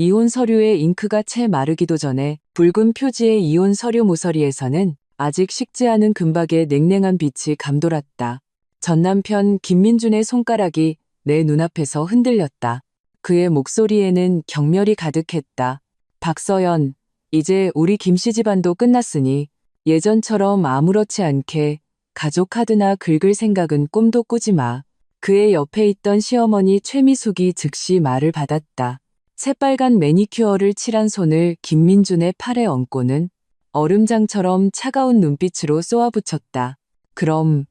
이혼 서류의 잉크가 채 마르기도 전에 붉은 표지의 이혼 서류 모서리에서는 아직 식지 않은 금박의 냉랭한 빛이 감돌았다. 전 남편 김민준의 손가락이 내 눈앞에서 흔들렸다. 그의 목소리에는 경멸이 가득했다. 박서연, 이제 우리 김씨 집안도 끝났으니 예전처럼 아무렇지 않게 가족 카드나 긁을 생각은 꿈도 꾸지 마. 그의 옆에 있던 시어머니 최미숙이 즉시 말을 받았다. 새빨간 매니큐어를 칠한 손을 김민준의 팔에 얹고는 얼음장처럼 차가운 눈빛으로 쏘아붙였다. 그럼,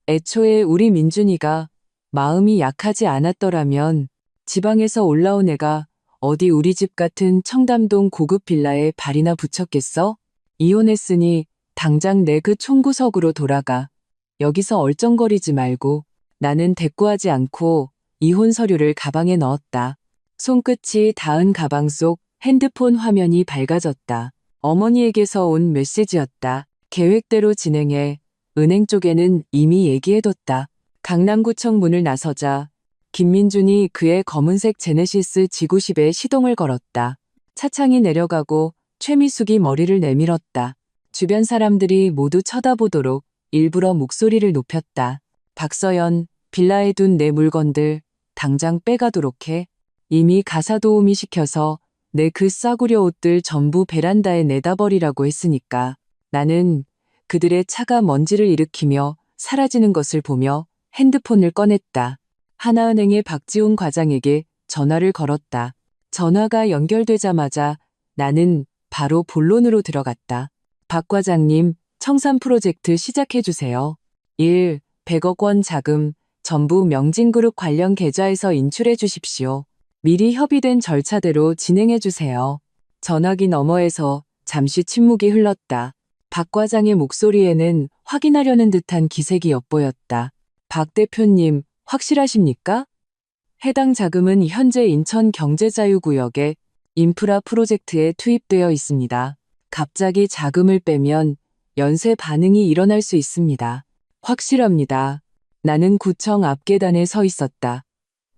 애초에 우리 민준이가 마음이 약하지 않았더라면 지방에서 올라온 애가 어디 우리 집 같은 청담동 고급 빌라에 발이나 붙였겠어? 이혼했으니 당장 내 그 총구석으로 돌아가. 여기서 얼쩡거리지 말고. 나는 대꾸하지 않고 이혼 서류를 가방에 넣었다. 손끝이 닿은 가방 속 핸드폰 화면이 밝아졌다. 어머니에게서 온 메시지였다. 계획대로 진행해. 은행 쪽에는 이미 얘기해뒀다. 강남구청 문을 나서자 김민준이 그의 검은색 제네시스 G90에 시동을 걸었다. 차창이 내려가고 최미숙이 머리를 내밀었다. 주변 사람들이 모두 쳐다보도록 일부러 목소리를 높였다. 박서연, 빌라에 둔 내 물건들 당장 빼가도록 해. 이미 가사 도우미 시켜서 내 그 싸구려 옷들 전부 베란다에 내다버리라고 했으니까. 나는 그들의 차가 먼지를 일으키며 사라지는 것을 보며 핸드폰을 꺼냈다. 하나은행의 박지훈 과장에게 전화를 걸었다. 전화가 연결되자마자 나는 바로 본론으로 들어갔다. 박 과장님, 청산 프로젝트 시작해주세요. 1. 100억 원 자금 전부 명진그룹 관련 계좌에서 인출해 주십시오. 미리 협의된 절차대로 진행해 주세요. 전화기 너머에서 잠시 침묵이 흘렀다. 박 과장의 목소리에는 확인하려는 듯한 기색이 엿보였다. 박 대표님, 확실하십니까? 해당 자금은 현재 인천경제자유구역의 인프라 프로젝트에 투입되어 있습니다. 갑자기 자금을 빼면 연쇄 반응이 일어날 수 있습니다. 확실합니다. 나는 구청 앞 계단에 서 있었다.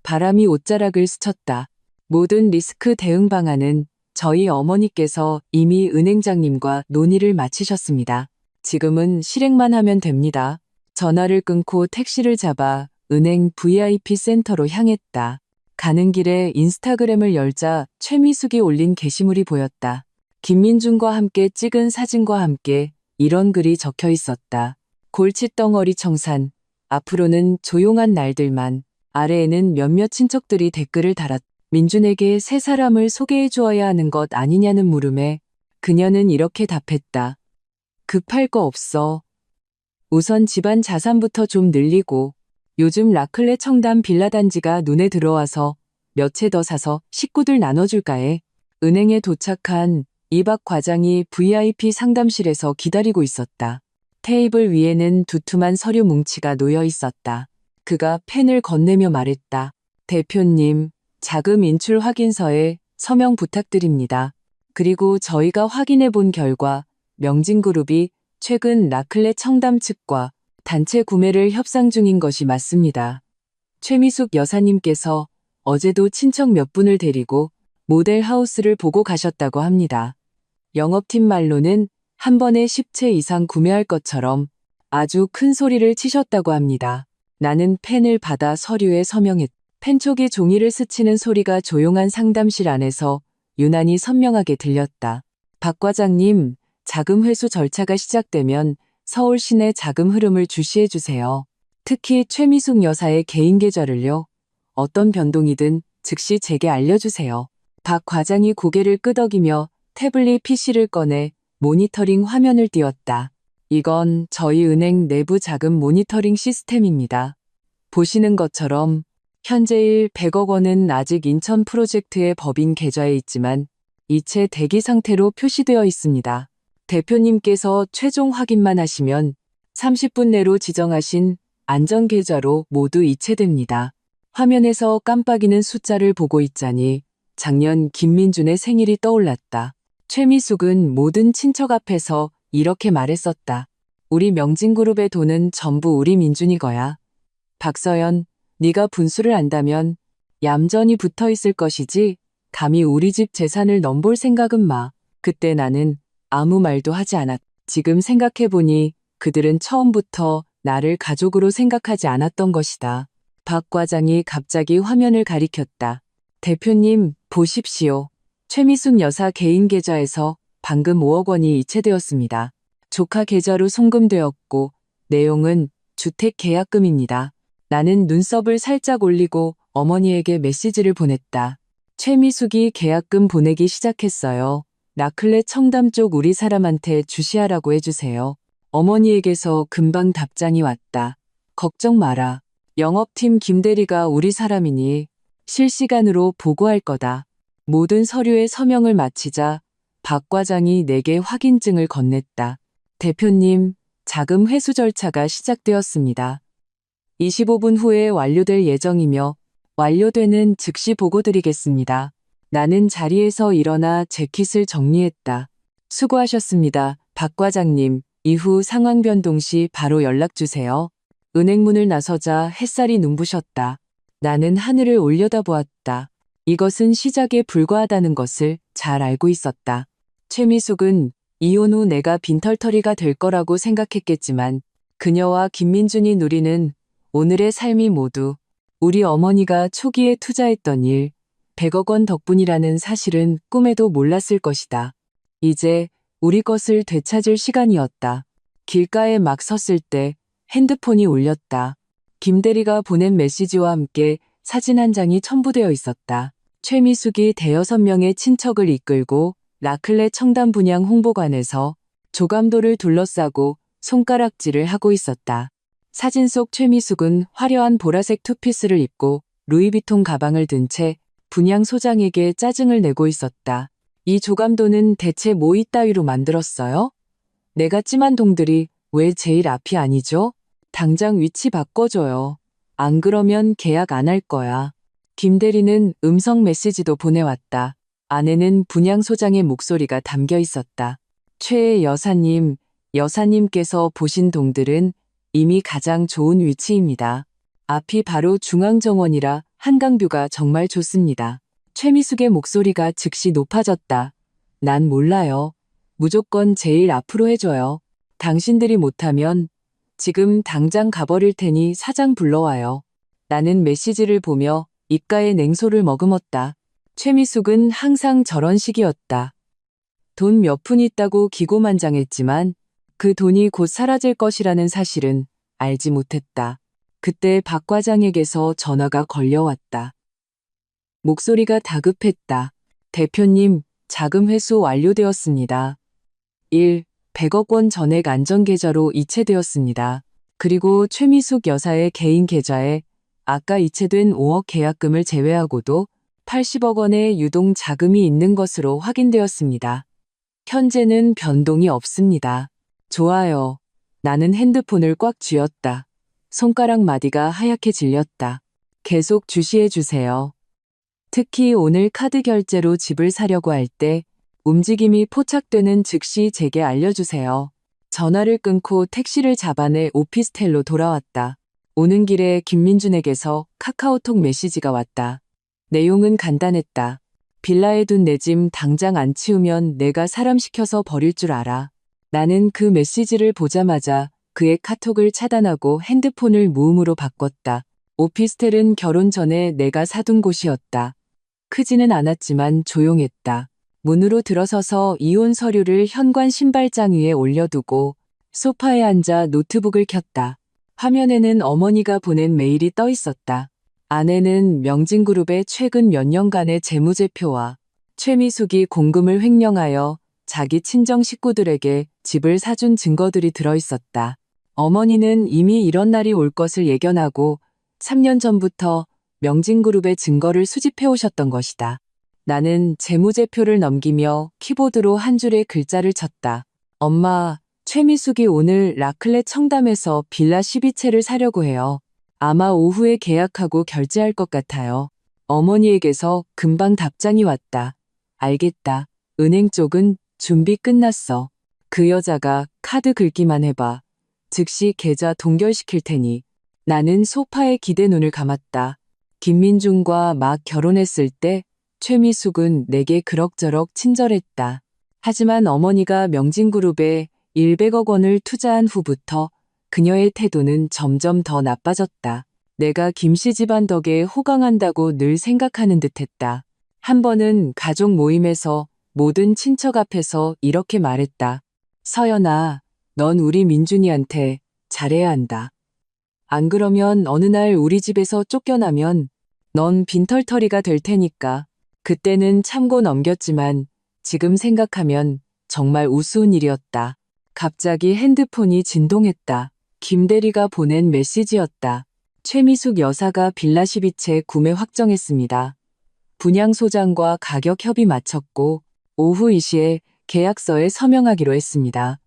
바람이 옷자락을 스쳤다. 모든 리스크 대응 방안은 저희 어머니께서 이미 은행장님과 논의를 마치셨습니다. 지금은 실행만 하면 됩니다. 전화를 끊고 택시를 잡아 은행 VIP 센터로 향했다. 가는 길에 인스타그램을 열자 최미숙이 올린 게시물이 보였다. 김민준과 함께 찍은 사진과 함께 이런 글이 적혀 있었다. 골칫덩어리 청산, 앞으로는 조용한 날들만. 아래에는 몇몇 친척들이 댓글을 달았다. 민준에게 새 사람을 소개해 주어야 하는 것 아니냐는 물음에 그녀는 이렇게 답했다. 급할 거 없어. 우선 집안 자산부터 좀 늘리고 요즘 라클레 청담 빌라 단지가 눈에 들어와서 몇 채 더 사서 식구들 나눠줄까 해. 은행에 도착한 이박 과장이 VIP 상담실에서 기다리고 있었다. 테이블 위에는 두툼한 서류 뭉치가 놓여 있었다. 그가 펜을 건네며 말했다. 대표님, 자금 인출 확인서에 서명 부탁드립니다. 그리고 저희가 확인해 본 결과 명진그룹이 최근 라클레 청담 측과 단체 구매를 협상 중인 것이 맞습니다. 최미숙 여사님께서 어제도 친척 몇 분을 데리고 모델 하우스를 보고 가셨다고 합니다. 영업팀 말로는 한 번에 10채 이상 구매할 것처럼 아주 큰 소리를 치셨다고 합니다. 나는 펜을 받아 서류에 서명했다. 펜촉이 종이를 스치는 소리가 조용한 상담실 안에서 유난히 선명하게 들렸다. 박 과장님, 자금 회수 절차가 시작되면 서울 시내 자금 흐름을 주시해 주세요. 특히 최미숙 여사의 개인 계좌를요. 어떤 변동이든 즉시 제게 알려주세요. 박 과장이 고개를 끄덕이며 태블릿 PC를 꺼내 모니터링 화면을 띄웠다. 이건 저희 은행 내부 자금 모니터링 시스템입니다. 보시는 것처럼 현재일 100억 원은 아직 인천 프로젝트의 법인 계좌에 있지만 이체 대기 상태로 표시되어 있습니다. 대표님께서 최종 확인만 하시면 30분 내로 지정하신 안전계좌로 모두 이체됩니다. 화면에서 깜빡이는 숫자를 보고 있자니 작년 김민준의 생일이 떠올랐다. 최미숙은 모든 친척 앞에서 이렇게 말했었다. 우리 명진그룹의 돈은 전부 우리 민준이 거야. 박서연, 네가 분수를 안다면 얌전히 붙어 있을 것이지 감히 우리 집 재산을 넘볼 생각은 마. 그때 나는 아무 말도 하지 않았다. 지금 생각해보니 그들은 처음부터 나를 가족으로 생각하지 않았던 것이다. 박 과장이 갑자기 화면을 가리켰다. 대표님, 보십시오. 최미숙 여사 개인 계좌에서 방금 5억 원이 이체되었습니다. 조카 계좌로 송금되었고 내용은 주택 계약금입니다. 나는 눈썹을 살짝 올리고 어머니에게 메시지를 보냈다. 최미숙이 계약금 보내기 시작했어요. 라클레 청담 쪽 우리 사람한테 주시하라고 해주세요. 어머니에게서 금방 답장이 왔다. 걱정 마라. 영업팀 김대리가 우리 사람이니 실시간으로 보고할 거다. 모든 서류에 서명을 마치자 박 과장이 내게 확인증을 건넸다. 대표님, 자금 회수 절차가 시작되었습니다. 25분 후에 완료될 예정이며 완료되는 즉시 보고드리겠습니다. 나는 자리에서 일어나 재킷을 정리했다. 수고하셨습니다, 박 과장님. 이후 상황 변동 시 바로 연락주세요. 은행문을 나서자 햇살이 눈부셨다. 나는 하늘을 올려다보았다. 이것은 시작에 불과하다는 것을 잘 알고 있었다. 최미숙은 이혼 후 내가 빈털터리가 될 거라고 생각했겠지만 그녀와 김민준이 누리는 오늘의 삶이 모두 우리 어머니가 초기에 투자했던 100억 원 덕분이라는 사실은 꿈에도 몰랐을 것이다. 이제 우리 것을 되찾을 시간이었다. 길가에 막 섰을 때 핸드폰이 울렸다. 김대리가 보낸 메시지와 함께 사진 한 장이 첨부되어 있었다. 최미숙이 대여섯 명의 친척을 이끌고 라클레 청담 분양 홍보관에서 조감도를 둘러싸고 손가락질을 하고 있었다. 사진 속 최미숙은 화려한 보라색 투피스를 입고 루이비통 가방을 든 채 분양 소장에게 짜증을 내고 있었다. 이 조감도는 대체 뭐 이따위로 만들었어요? 내가 찜한 동들이 왜 제일 앞이 아니죠? 당장 위치 바꿔줘요. 안 그러면 계약 안 할 거야. 김대리는 음성 메시지도 보내왔다. 안에는 분양 소장의 목소리가 담겨 있었다. 최 여사님, 여사님께서 보신 동들은 이미 가장 좋은 위치입니다. 앞이 바로 중앙정원이라 한강뷰가 정말 좋습니다. 최미숙의 목소리가 즉시 높아졌다. 난 몰라요. 무조건 제일 앞으로 해줘요. 당신들이 못하면 지금 당장 가버릴 테니 사장 불러와요. 나는 메시지를 보며 입가에 냉소를 머금었다. 최미숙은 항상 저런 식이었다. 돈 몇 푼 있다고 기고만장했지만 그 돈이 곧 사라질 것이라는 사실은 알지 못했다. 그때 박 과장에게서 전화가 걸려왔다. 목소리가 다급했다. 대표님, 자금 회수 완료되었습니다. 100억 원 전액 안전계좌로 이체되었습니다. 그리고 최미숙 여사의 개인 계좌에 아까 이체된 5억 계약금을 제외하고도 80억 원의 유동 자금이 있는 것으로 확인되었습니다. 현재는 변동이 없습니다. 좋아요. 나는 핸드폰을 꽉 쥐었다. 손가락 마디가 하얗게 질렸다. 계속 주시해 주세요. 특히 오늘 카드 결제로 집을 사려고 할 때 움직임이 포착되는 즉시 제게 알려주세요. 전화를 끊고 택시를 잡아내 오피스텔로 돌아왔다. 오는 길에 김민준에게서 카카오톡 메시지가 왔다. 내용은 간단했다. 빌라에 둔 내 짐 당장 안 치우면 내가 사람 시켜서 버릴 줄 알아. 나는 그 메시지를 보자마자 그의 카톡을 차단하고 핸드폰을 무음으로 바꿨다. 오피스텔은 결혼 전에 내가 사둔 곳이었다. 크지는 않았지만 조용했다. 문으로 들어서서 이혼 서류를 현관 신발장 위에 올려두고 소파에 앉아 노트북을 켰다. 화면에는 어머니가 보낸 메일이 떠 있었다. 안에는 명진그룹의 최근 몇 년간의 재무제표와 최미숙이 공금을 횡령하여 자기 친정 식구들에게 집을 사준 증거들이 들어있었다. 어머니는 이미 이런 날이 올 것을 예견하고 3년 전부터 명진그룹의 증거를 수집해 오셨던 것이다. 나는 재무제표를 넘기며 키보드로 한 줄의 글자를 쳤다. 엄마, 최미숙이 오늘 라클레 청담에서 빌라 12채를 사려고 해요. 아마 오후에 계약하고 결제할 것 같아요. 어머니에게서 금방 답장이 왔다. 알겠다. 은행 쪽은 준비 끝났어. 그 여자가 카드 긁기만 해봐. 즉시 계좌 동결시킬 테니. 나는 소파에 기대 눈을 감았다. 김민준과 막 결혼했을 때 최미숙은 내게 그럭저럭 친절했다. 하지만 어머니가 명진그룹에 100억 원을 투자한 후부터 그녀의 태도는 점점 더 나빠졌다. 내가 김씨 집안 덕에 호강한다고 늘 생각하는 듯했다. 한 번은 가족 모임에서 모든 친척 앞에서 이렇게 말했다. 서연아, 넌 우리 민준이한테 잘해야 한다. 안 그러면 어느 날 우리 집에서 쫓겨나면 넌 빈털터리가 될 테니까. 그때는 참고 넘겼지만 지금 생각하면 정말 우스운 일이었다. 갑자기 핸드폰이 진동했다. 김대리가 보낸 메시지였다. 최미숙 여사가 빌라 12채 구매 확정했습니다. 분양 소장과 가격 협의 마쳤고 오후 2시에 계약서에 서명하기로 했습니다.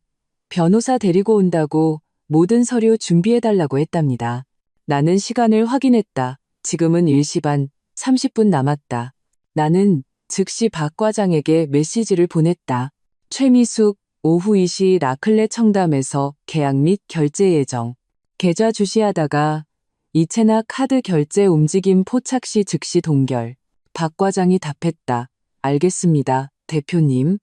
변호사 데리고 온다고 모든 서류 준비해달라고 했답니다. 나는 시간을 확인했다. 지금은 1시 반, 30분 남았다. 나는 즉시 박 과장에게 메시지를 보냈다. 최미숙, 오후 2시 라클레 청담에서 계약 및 결제 예정. 계좌 주시하다가 이체나 카드 결제 움직임 포착 시 즉시 동결. 박 과장이 답했다. 알겠습니다, 대표님.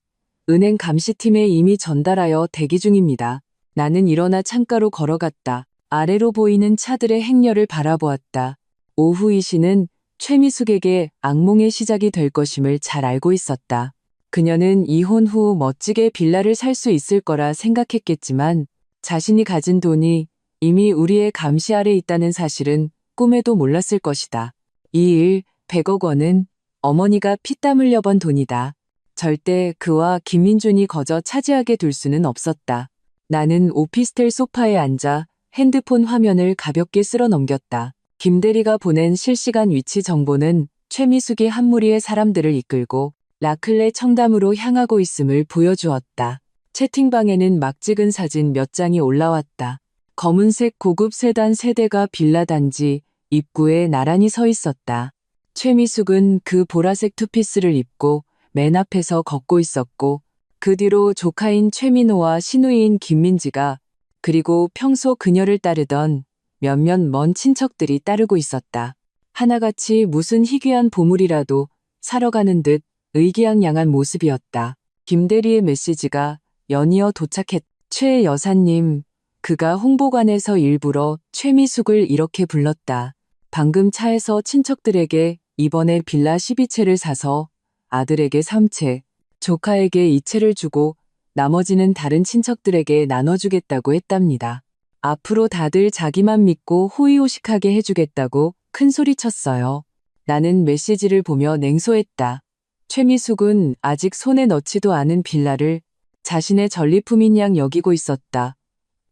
은행 감시팀에 이미 전달하여 대기 중입니다. 나는 일어나 창가로 걸어갔다. 아래로 보이는 차들의 행렬을 바라보았다. 오후 2시는 최미숙에게 악몽의 시작이 될 것임을 잘 알고 있었다. 그녀는 이혼 후 멋지게 빌라를 살 수 있을 거라 생각했겠지만 자신이 가진 돈이 이미 우리의 감시 아래 있다는 사실은 꿈에도 몰랐을 것이다. 이 일 100억 원은 어머니가 피땀 흘려 번 돈이다. 절대 그와 김민준이 거저 차지하게 둘 수는 없었다. 나는 오피스텔 소파에 앉아 핸드폰 화면을 가볍게 쓸어 넘겼다. 김대리가 보낸 실시간 위치 정보는 최미숙이 한 무리의 사람들을 이끌고 라클레 청담으로 향하고 있음을 보여주었다. 채팅방에는 막 찍은 사진 몇 장이 올라왔다. 검은색 고급 세단 세대가 빌라 단지 입구에 나란히 서 있었다. 최미숙은 그 보라색 투피스를 입고 맨 앞에서 걷고 있었고 그 뒤로 조카인 최민호와 시누이인 김민지가 그리고 평소 그녀를 따르던 몇몇 먼 친척들이 따르고 있었다. 하나같이 무슨 희귀한 보물이라도 사러 가는 듯 의기양양한 모습이었다. 김대리의 메시지가 연이어 도착했. 최 여사님, 그가 홍보관에서 일부러 최미숙을 이렇게 불렀다. 방금 차에서 친척들에게 이번에 빌라 12채를 사서 아들에게 3채, 조카에게 2채를 주고 나머지는 다른 친척들에게 나눠주겠다고 했답니다. 앞으로 다들 자기만 믿고 호의호식하게 해주겠다고 큰소리쳤어요. 나는 메시지를 보며 냉소했다. 최미숙은 아직 손에 넣지도 않은 빌라를 자신의 전리품인 양 여기고 있었다.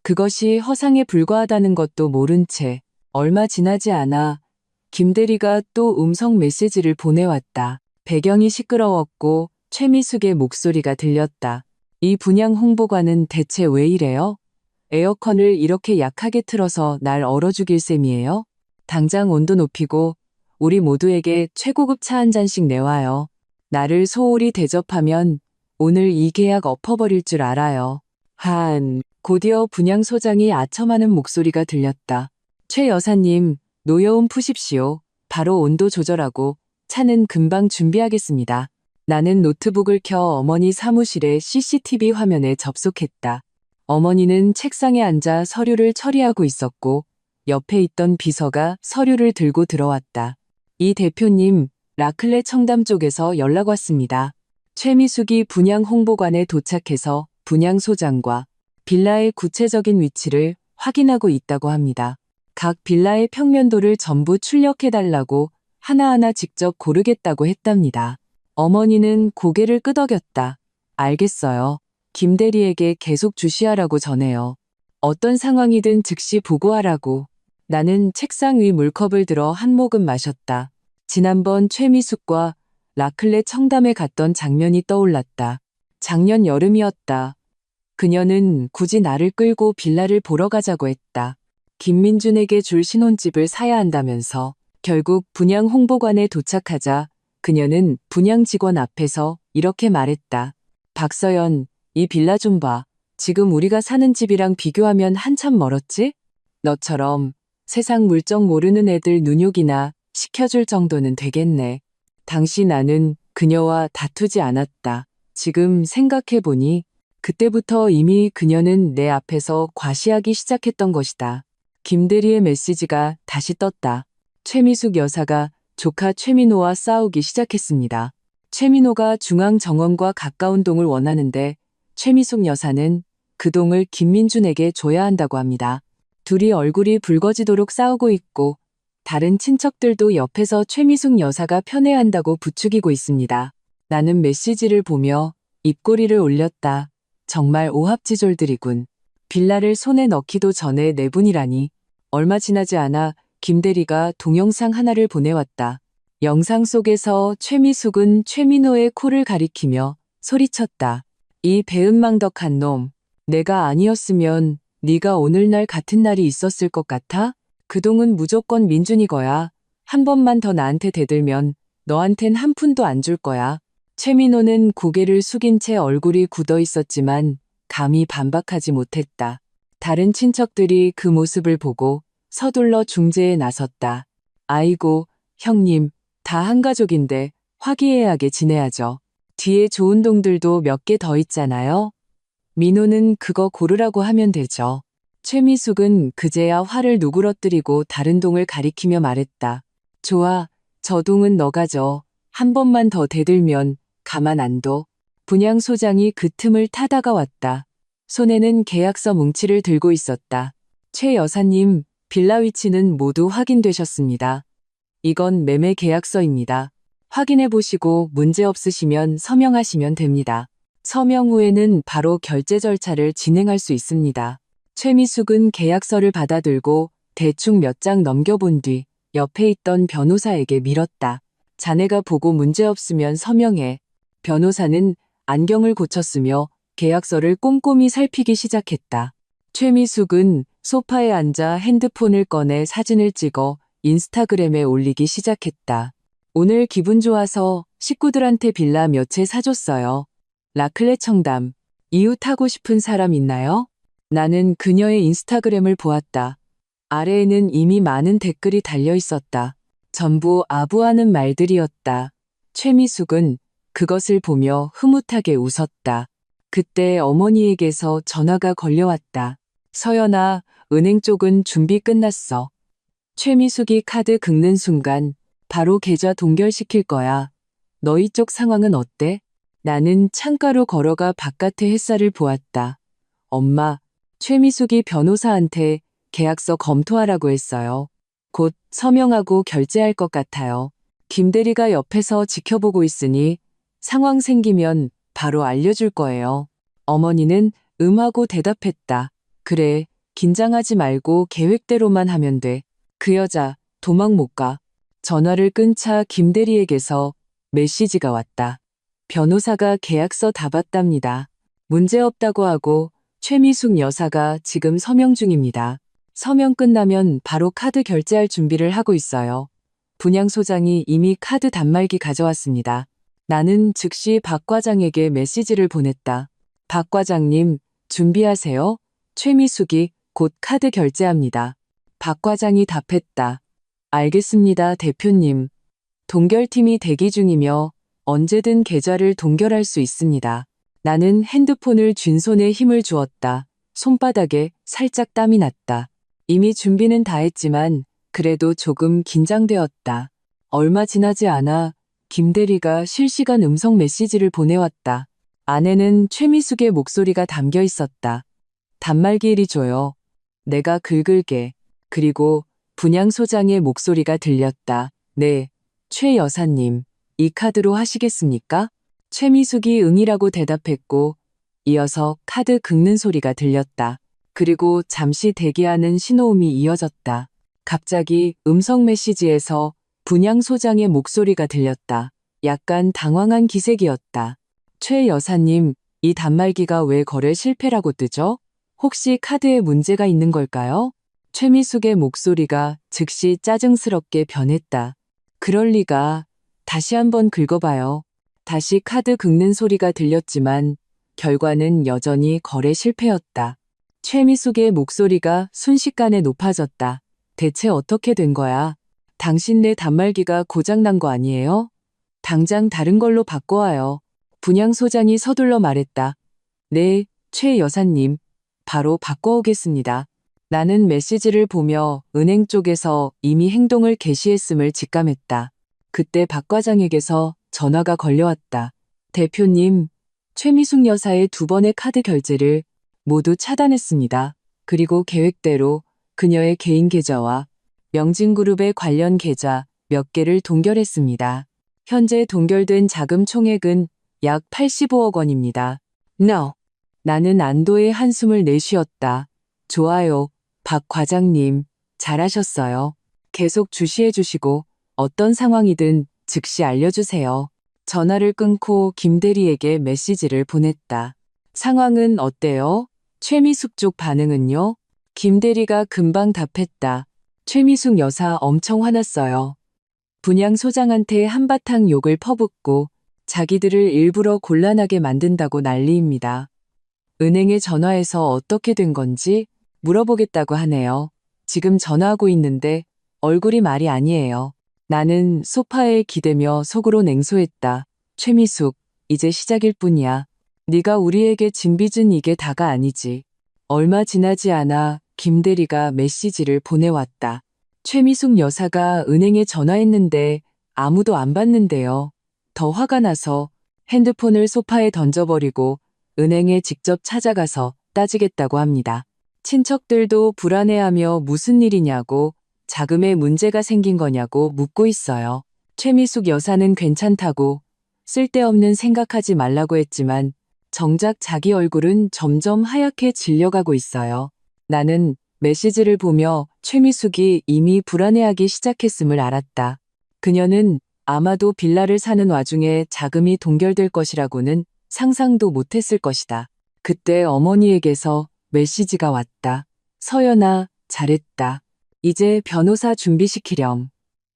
그것이 허상에 불과하다는 것도 모른 채 얼마 지나지 않아 김대리가 또 음성 메시지를 보내왔다. 배경이 시끄러웠고 최미숙의 목소리가 들렸다. 이 분양 홍보관은 대체 왜 이래요? 에어컨을 이렇게 약하게 틀어서 날 얼어 죽일 셈이에요? 당장 온도 높이고 우리 모두에게 최고급 차 한 잔씩 내와요. 나를 소홀히 대접하면 오늘 이 계약 엎어버릴 줄 알아요. 곧이어 분양소장이 아첨하는 목소리가 들렸다. 최 여사님, 노여움 푸십시오. 바로 온도 조절하고 차는 금방 준비하겠습니다. 나는 노트북을 켜 어머니 사무실의 CCTV 화면에 접속했다. 어머니는 책상에 앉아 서류를 처리하고 있었고 옆에 있던 비서가 서류를 들고 들어왔다. 이 대표님, 라클레 청담 쪽에서 연락 왔습니다. 최미숙이 분양 홍보관에 도착해서 분양소장과 빌라의 구체적인 위치를 확인하고 있다고 합니다. 각 빌라의 평면도를 전부 출력해달라고 하나하나 직접 고르겠다고 했답니다. 어머니는 고개를 끄덕였다. 알겠어요. 김대리에게 계속 주시하라고 전해요. 어떤 상황이든 즉시 보고하라고. 나는 책상 위 물컵을 들어 한 모금 마셨다. 지난번 최미숙과 라클레 청담에 갔던 장면이 떠올랐다. 작년 여름이었다. 그녀는 굳이 나를 끌고 빌라를 보러 가자고 했다. 김민준에게 줄 신혼집을 사야 한다면서. 결국 분양 홍보관에 도착하자 그녀는 분양 직원 앞에서 이렇게 말했다. 박서연, 이 빌라 좀 봐. 지금 우리가 사는 집이랑 비교하면 한참 멀었지? 너처럼 세상 물정 모르는 애들 눈욕이나 시켜줄 정도는 되겠네. 당시 나는 그녀와 다투지 않았다. 지금 생각해보니 그때부터 이미 그녀는 내 앞에서 과시하기 시작했던 것이다. 김대리의 메시지가 다시 떴다. 최미숙 여사가 조카 최민호와 싸우기 시작했습니다. 최민호가 중앙정원과 가까운 동을 원하는데 최미숙 여사는 그 동을 김민준에게 줘야 한다고 합니다. 둘이 얼굴이 붉어지도록 싸우고 있고 다른 친척들도 옆에서 최미숙 여사가 편해야 한다고 부추기고 있습니다. 나는 메시지를 보며 입꼬리를 올렸다. 정말 오합지졸들이군. 빌라를 손에 넣기도 전에 내분이라니. 얼마 지나지 않아 김대리가 동영상 하나를 보내왔다. 영상 속에서 최미숙은 최민호의 코를 가리키며 소리쳤다. 이 배은망덕한 놈. 내가 아니었으면 네가 오늘날 같은 날이 있었을 것 같아? 그 동은 무조건 민준이 거야. 한 번만 더 나한테 대들면 너한텐 한 푼도 안 줄 거야. 최민호는 고개를 숙인 채 얼굴이 굳어 있었지만 감히 반박하지 못했다. 다른 친척들이 그 모습을 보고 서둘러 중재에 나섰다. 아이고, 형님, 다 한 가족인데 화기애애하게 지내야죠. 뒤에 좋은 동들도 몇 개 더 있잖아요. 민호는 그거 고르라고 하면 되죠. 최미숙은 그제야 화를 누그러뜨리고 다른 동을 가리키며 말했다. 좋아, 저 동은 너가 줘. 한 번만 더 대들면 가만 안 둬. 분양소장이 그 틈을 타다가 왔다. 손에는 계약서 뭉치를 들고 있었다. 최 여사님, 빌라 위치는 모두 확인되셨습니다. 이건 매매 계약서입니다. 확인해 보시고 문제 없으시면 서명하시면 됩니다. 서명 후에는 바로 결제 절차를 진행할 수 있습니다. 최미숙은 계약서를 받아들고 대충 몇 장 넘겨본 뒤 옆에 있던 변호사에게 밀었다. 자네가 보고 문제 없으면 서명해. 변호사는 안경을 고쳤으며 계약서를 꼼꼼히 살피기 시작했다. 최미숙은 소파에 앉아 핸드폰을 꺼내 사진을 찍어 인스타그램에 올리기 시작했다. 오늘 기분 좋아서 식구들한테 빌라 몇 채 사줬어요. 라클레 청담. 이웃하고 싶은 사람 있나요? 나는 그녀의 인스타그램을 보았다. 아래에는 이미 많은 댓글이 달려 있었다. 전부 아부하는 말들이었다. 최미숙은 그것을 보며 흐뭇하게 웃었다. 그때 어머니에게서 전화가 걸려왔다. 서연아, 은행 쪽은 준비 끝났어. 최미숙이 카드 긁는 순간 바로 계좌 동결시킬 거야. 너희 쪽 상황은 어때? 나는 창가로 걸어가 바깥의 햇살을 보았다. 엄마, 최미숙이 변호사한테 계약서 검토하라고 했어요. 곧 서명하고 결제할 것 같아요. 김대리가 옆에서 지켜보고 있으니 상황 생기면 바로 알려줄 거예요. 어머니는 하고 대답했다. 그래, 긴장하지 말고 계획대로만 하면 돼. 그 여자 도망 못 가. 전화를 끊자 김대리에게서 메시지가 왔다. 변호사가 계약서 다 봤답니다. 문제없다고 하고 최미숙 여사가 지금 서명 중입니다. 서명 끝나면 바로 카드 결제할 준비를 하고 있어요. 분양소장이 이미 카드 단말기 가져왔습니다. 나는 즉시 박 과장에게 메시지를 보냈다. 박 과장님, 준비하세요. 최미숙이 곧 카드 결제합니다. 박 과장이 답했다. 알겠습니다, 대표님. 동결팀이 대기 중이며 언제든 계좌를 동결할 수 있습니다. 나는 핸드폰을 쥔 손에 힘을 주었다. 손바닥에 살짝 땀이 났다. 이미 준비는 다 했지만 그래도 조금 긴장되었다. 얼마 지나지 않아 김대리가 실시간 음성 메시지를 보내왔다. 안에는 최미숙의 목소리가 담겨 있었다. 단말기 이리 줘요. 내가 긁을게. 그리고 분양소장의 목소리가 들렸다. 네, 최 여사님, 이 카드로 하시겠습니까? 최미숙이 응이라고 대답했고 이어서 카드 긁는 소리가 들렸다. 그리고 잠시 대기하는 신호음이 이어졌다. 갑자기 음성 메시지에서 분양소장의 목소리가 들렸다. 약간 당황한 기색이었다. 최 여사님, 이 단말기가 왜 거래 실패라고 뜨죠? 혹시 카드에 문제가 있는 걸까요? 최미숙의 목소리가 즉시 짜증스럽게 변했다. 그럴 리가. 다시 한번 긁어봐요. 다시 카드 긁는 소리가 들렸지만 결과는 여전히 거래 실패였다. 최미숙의 목소리가 순식간에 높아졌다. 대체 어떻게 된 거야? 당신네 단말기가 고장난 거 아니에요? 당장 다른 걸로 바꿔와요. 분양소장이 서둘러 말했다. 네, 최 여사님. 바로 바꿔오겠습니다. 나는 메시지를 보며 은행 쪽에서 이미 행동을 개시했음을 직감했다. 그때 박 과장에게서 전화가 걸려왔다. 대표님, 최미숙 여사의 2번의 카드 결제를 모두 차단했습니다. 그리고 계획대로 그녀의 개인 계좌와 명진그룹의 관련 계좌 몇 개를 동결했습니다. 현재 동결된 자금 총액은 약 85억 원입니다. No. 나는 안도의 한숨을 내쉬었다. 좋아요, 박 과장님. 잘하셨어요. 계속 주시해 주시고 어떤 상황이든 즉시 알려주세요. 전화를 끊고 김대리에게 메시지를 보냈다. 상황은 어때요? 최미숙 쪽 반응은요? 김대리가 금방 답했다. 최미숙 여사 엄청 화났어요. 분양소장한테 한바탕 욕을 퍼붓고 자기들을 일부러 곤란하게 만든다고 난리입니다. 은행에 전화해서 어떻게 된 건지 물어보겠다고 하네요. 지금 전화하고 있는데 얼굴이 말이 아니에요. 나는 소파에 기대며 속으로 냉소했다. 최미숙, 이제 시작일 뿐이야. 네가 우리에게 진 빚은 이게 다가 아니지. 얼마 지나지 않아 김대리가 메시지를 보내왔다. 최미숙 여사가 은행에 전화했는데 아무도 안 받는데요. 더 화가 나서 핸드폰을 소파에 던져버리고 은행에 직접 찾아가서 따지겠다고 합니다. 친척들도 불안해하며 무슨 일이냐고, 자금에 문제가 생긴 거냐고 묻고 있어요. 최미숙 여사는 괜찮다고 쓸데없는 생각하지 말라고 했지만 정작 자기 얼굴은 점점 하얗게 질려가고 있어요. 나는 메시지를 보며 최미숙이 이미 불안해하기 시작했음을 알았다. 그녀는 아마도 빌라를 사는 와중에 자금이 동결될 것이라고는 상상도 못했을 것이다. 그때 어머니에게서 메시지가 왔다. 서연아, 잘했다. 이제 변호사 준비시키렴.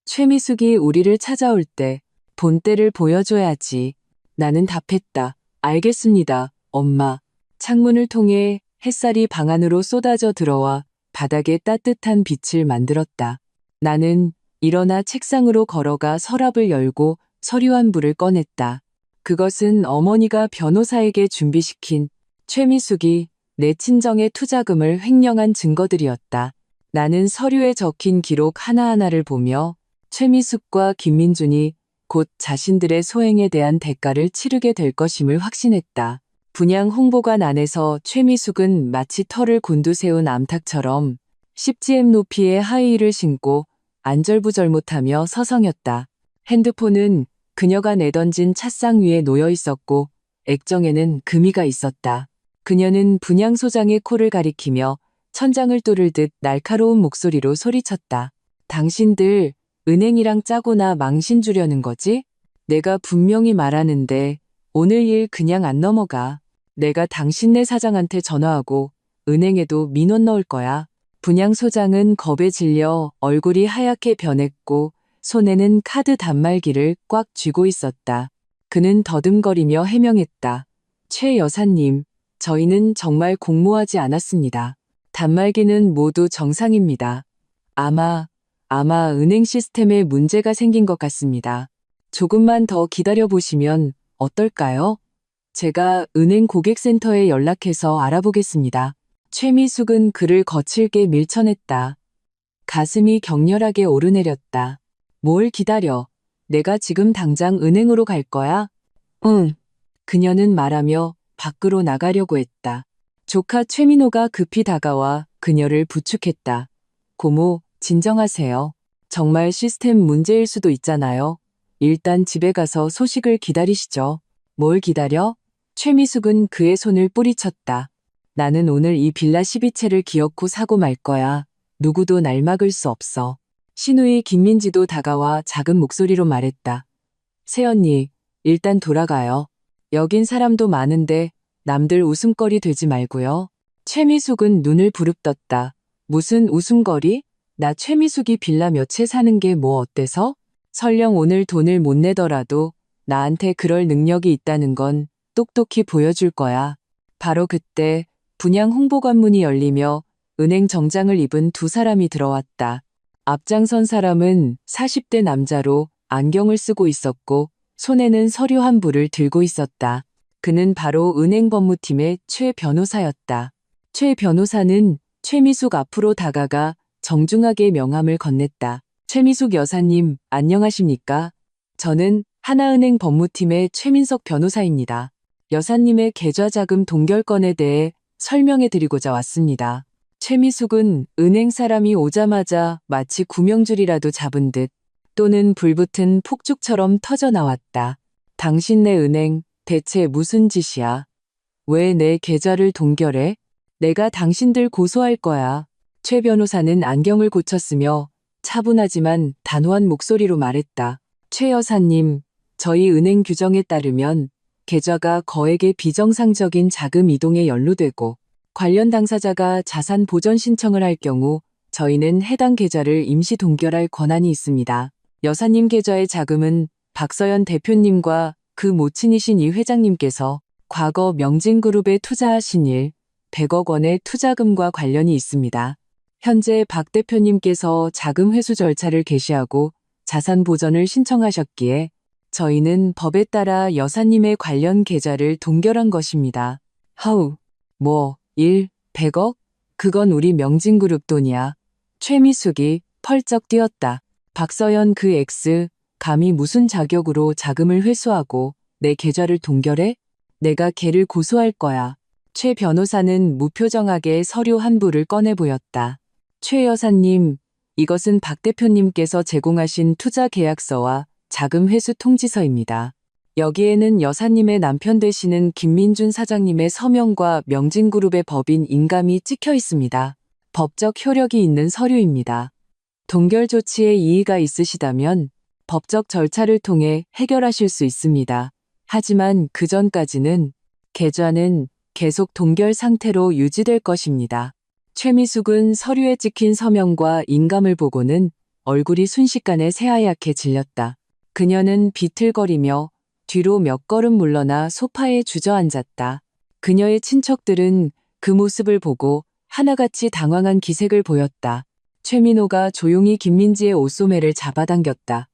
최미숙이 우리를 찾아올 때 본때를 보여줘야지. 나는 답했다. 알겠습니다, 엄마. 창문을 통해 햇살이 방 안으로 쏟아져 들어와 바닥에 따뜻한 빛을 만들었다. 나는 일어나 책상으로 걸어가 서랍을 열고 서류 한 부를 꺼냈다. 그것은 어머니가 변호사에게 준비시킨 최미숙이 내 친정의 투자금을 횡령한 증거들이었다. 나는 서류에 적힌 기록 하나하나를 보며 최미숙과 김민준이 곧 자신들의 소행에 대한 대가를 치르게 될 것임을 확신했다. 분양 홍보관 안에서 최미숙은 마치 털을 곤두세운 암탉처럼 10cm 높이의 하이힐을 신고 안절부절 못하며 서성였다. 핸드폰은 그녀가 내던진 찻상 위에 놓여 있었고 액정에는 금이가 있었다. 그녀는 분양소장의 코를 가리키며 천장을 뚫을 듯 날카로운 목소리로 소리쳤다. 당신들 은행이랑 짜고나 망신 주려는 거지? 내가 분명히 말하는데 오늘 일 그냥 안 넘어가. 내가 당신네 사장한테 전화하고 은행에도 민원 넣을 거야. 분양소장은 겁에 질려 얼굴이 하얗게 변했고 손에는 카드 단말기를 꽉 쥐고 있었다. 그는 더듬거리며 해명했다. 최 여사님, 저희는 정말 공모하지 않았습니다. 단말기는 모두 정상입니다. 아마 은행 시스템에 문제가 생긴 것 같습니다. 조금만 더 기다려보시면 어떨까요? 제가 은행 고객센터에 연락해서 알아보겠습니다. 최미숙은 그를 거칠게 밀쳐냈다. 가슴이 격렬하게 오르내렸다. 뭘 기다려? 내가 지금 당장 은행으로 갈 거야? 응. 그녀는 말하며 밖으로 나가려고 했다. 조카 최민호가 급히 다가와 그녀를 부축했다. 고모, 진정하세요. 정말 시스템 문제일 수도 있잖아요. 일단 집에 가서 소식을 기다리시죠. 뭘 기다려? 최미숙은 그의 손을 뿌리쳤다. 나는 오늘 이 빌라 12채를 기어코 사고 말 거야. 누구도 날 막을 수 없어. 신우이 김민지도 다가와 작은 목소리로 말했다. 새언니, 일단 돌아가요. 여긴 사람도 많은데 남들 웃음거리 되지 말고요. 최미숙은 눈을 부릅떴다. 무슨 웃음거리? 나 최미숙이 빌라 몇 채 사는 게 뭐 어때서? 설령 오늘 돈을 못 내더라도 나한테 그럴 능력이 있다는 건 똑똑히 보여줄 거야. 바로 그때 분양 홍보관문이 열리며 은행 정장을 입은 2사람이 들어왔다. 앞장선 사람은 40대 남자로 안경을 쓰고 있었고 손에는 서류 한 부를 들고 있었다. 그는 바로 은행법무팀의 최 변호사였다. 최 변호사는 최미숙 앞으로 다가가 정중하게 명함을 건넸다. 최미숙 여사님, 안녕하십니까? 저는 하나은행 법무팀의 최민석 변호사입니다. 여사님의 계좌자금 동결건에 대해 설명해 드리고자 왔습니다. 최미숙은 은행 사람이 오자마자 마치 구명줄이라도 잡은 듯 또는 불붙은 폭죽처럼 터져 나왔다. 당신네 은행 대체 무슨 짓이야? 왜 내 계좌를 동결해? 내가 당신들 고소할 거야. 최 변호사는 안경을 고쳤으며 차분하지만 단호한 목소리로 말했다. 최 여사님, 저희 은행 규정에 따르면 계좌가 거액의 비정상적인 자금 이동에 연루되고 관련 당사자가 자산 보전 신청을 할 경우 저희는 해당 계좌를 임시 동결할 권한이 있습니다. 여사님 계좌의 자금은 박서연 대표님과 그 모친이신 이 회장님께서 과거 명진그룹에 투자하신 일 100억 원의 투자금과 관련이 있습니다. 현재 박 대표님께서 자금 회수 절차를 개시하고 자산 보전을 신청하셨기에 저희는 법에 따라 여사님의 관련 계좌를 동결한 것입니다. 하우, 100억? 그건 우리 명진그룹 돈이야. 최미숙이 펄쩍 뛰었다. 박서연 그 X, 감히 무슨 자격으로 자금을 회수하고 내 계좌를 동결해? 내가 걔를 고소할 거야. 최 변호사는 무표정하게 서류 한 부를 꺼내 보였다. 최 여사님, 이것은 박 대표님께서 제공하신 투자 계약서와 자금 회수 통지서입니다. 여기에는 여사님의 남편 되시는 김민준 사장님의 서명과 명진그룹의 법인 인감이 찍혀 있습니다. 법적 효력이 있는 서류입니다. 동결 조치에 이의가 있으시다면 법적 절차를 통해 해결하실 수 있습니다. 하지만 그 전까지는 계좌는 계속 동결 상태로 유지될 것입니다. 최미숙은 서류에 찍힌 서명과 인감을 보고는 얼굴이 순식간에 새하얗게 질렸다. 그녀는 비틀거리며 뒤로 몇 걸음 물러나 소파에 주저앉았다. 그녀의 친척들은 그 모습을 보고 하나같이 당황한 기색을 보였다. 최민호가 조용히 김민지의 옷소매를 잡아당겼다.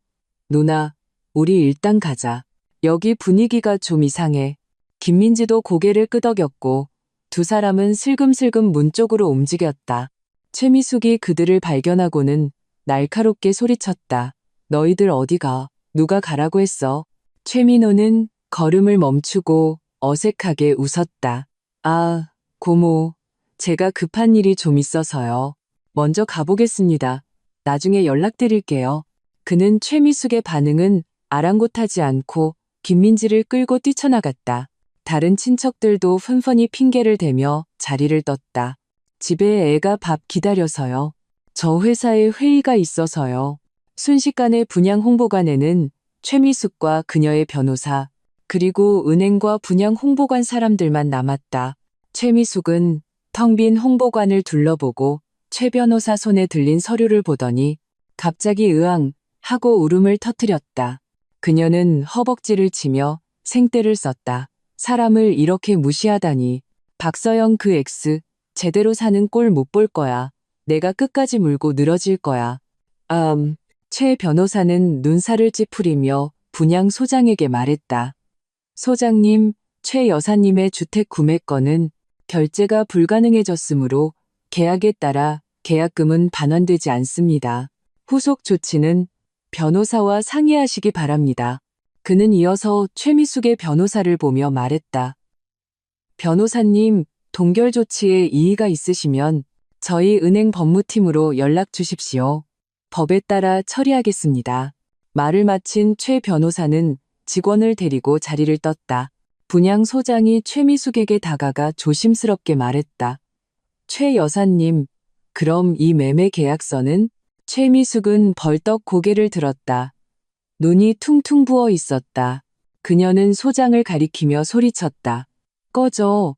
누나, 우리 일단 가자. 여기 분위기가 좀 이상해. 김민지도 고개를 끄덕였고 두 사람은 슬금슬금 문 쪽으로 움직였다. 최미숙이 그들을 발견하고는 날카롭게 소리쳤다. 너희들 어디 가? 누가 가라고 했어? 최민호는 걸음을 멈추고 어색하게 웃었다. 아, 고모. 제가 급한 일이 좀 있어서요. 먼저 가보겠습니다. 나중에 연락드릴게요. 그는 최미숙의 반응은 아랑곳하지 않고 김민지를 끌고 뛰쳐나갔다. 다른 친척들도 펀펀히 핑계를 대며 자리를 떴다. 집에 애가 밥 기다려서요. 저 회사에 회의가 있어서요. 순식간에 분양 홍보관에는 최미숙과 그녀의 변호사, 그리고 은행과 분양 홍보관 사람들만 남았다. 최미숙은 텅 빈 홍보관을 둘러보고 최 변호사 손에 들린 서류를 보더니 갑자기 으앙 하고 울음을 터뜨렸다. 그녀는 허벅지를 치며 생떼를 썼다. 사람을 이렇게 무시하다니. 박서영 그 X, 제대로 사는 꼴 못 볼 거야. 내가 끝까지 물고 늘어질 거야. 최 변호사는 눈살을 찌푸리며 분양 소장에게 말했다. 소장님, 최 여사님의 주택 구매건은 결제가 불가능해졌으므로 계약에 따라 계약금은 반환되지 않습니다. 후속 조치는 변호사와 상의하시기 바랍니다. 그는 이어서 최미숙의 변호사를 보며 말했다. 변호사님, 동결 조치에 이의가 있으시면 저희 은행 법무팀으로 연락 주십시오. 법에 따라 처리하겠습니다. 말을 마친 최 변호사는 직원을 데리고 자리를 떴다. 분양 소장이 최미숙에게 다가가 조심스럽게 말했다. 최 여사님, 그럼 이 매매 계약서는? 최미숙은 벌떡 고개를 들었다. 눈이 퉁퉁 부어 있었다. 그녀는 소장을 가리키며 소리쳤다. 꺼져.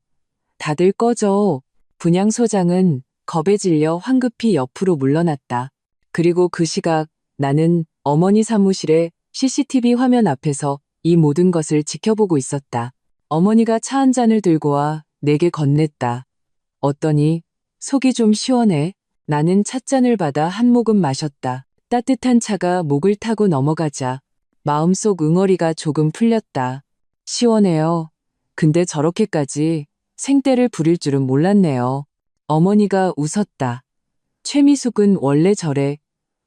다들 꺼져. 분양 소장은 겁에 질려 황급히 옆으로 물러났다. 그리고 그 시각 나는 어머니 사무실의 CCTV 화면 앞에서 이 모든 것을 지켜보고 있었다. 어머니가 차 한 잔을 들고 와 내게 건넸다. 어떠니? 속이 좀 시원해? 나는 찻잔을 받아 한 모금 마셨다. 따뜻한 차가 목을 타고 넘어가자 마음속 응어리가 조금 풀렸다. 시원해요. 근데 저렇게까지 생떼를 부릴 줄은 몰랐네요. 어머니가 웃었다. 최미숙은 원래 저래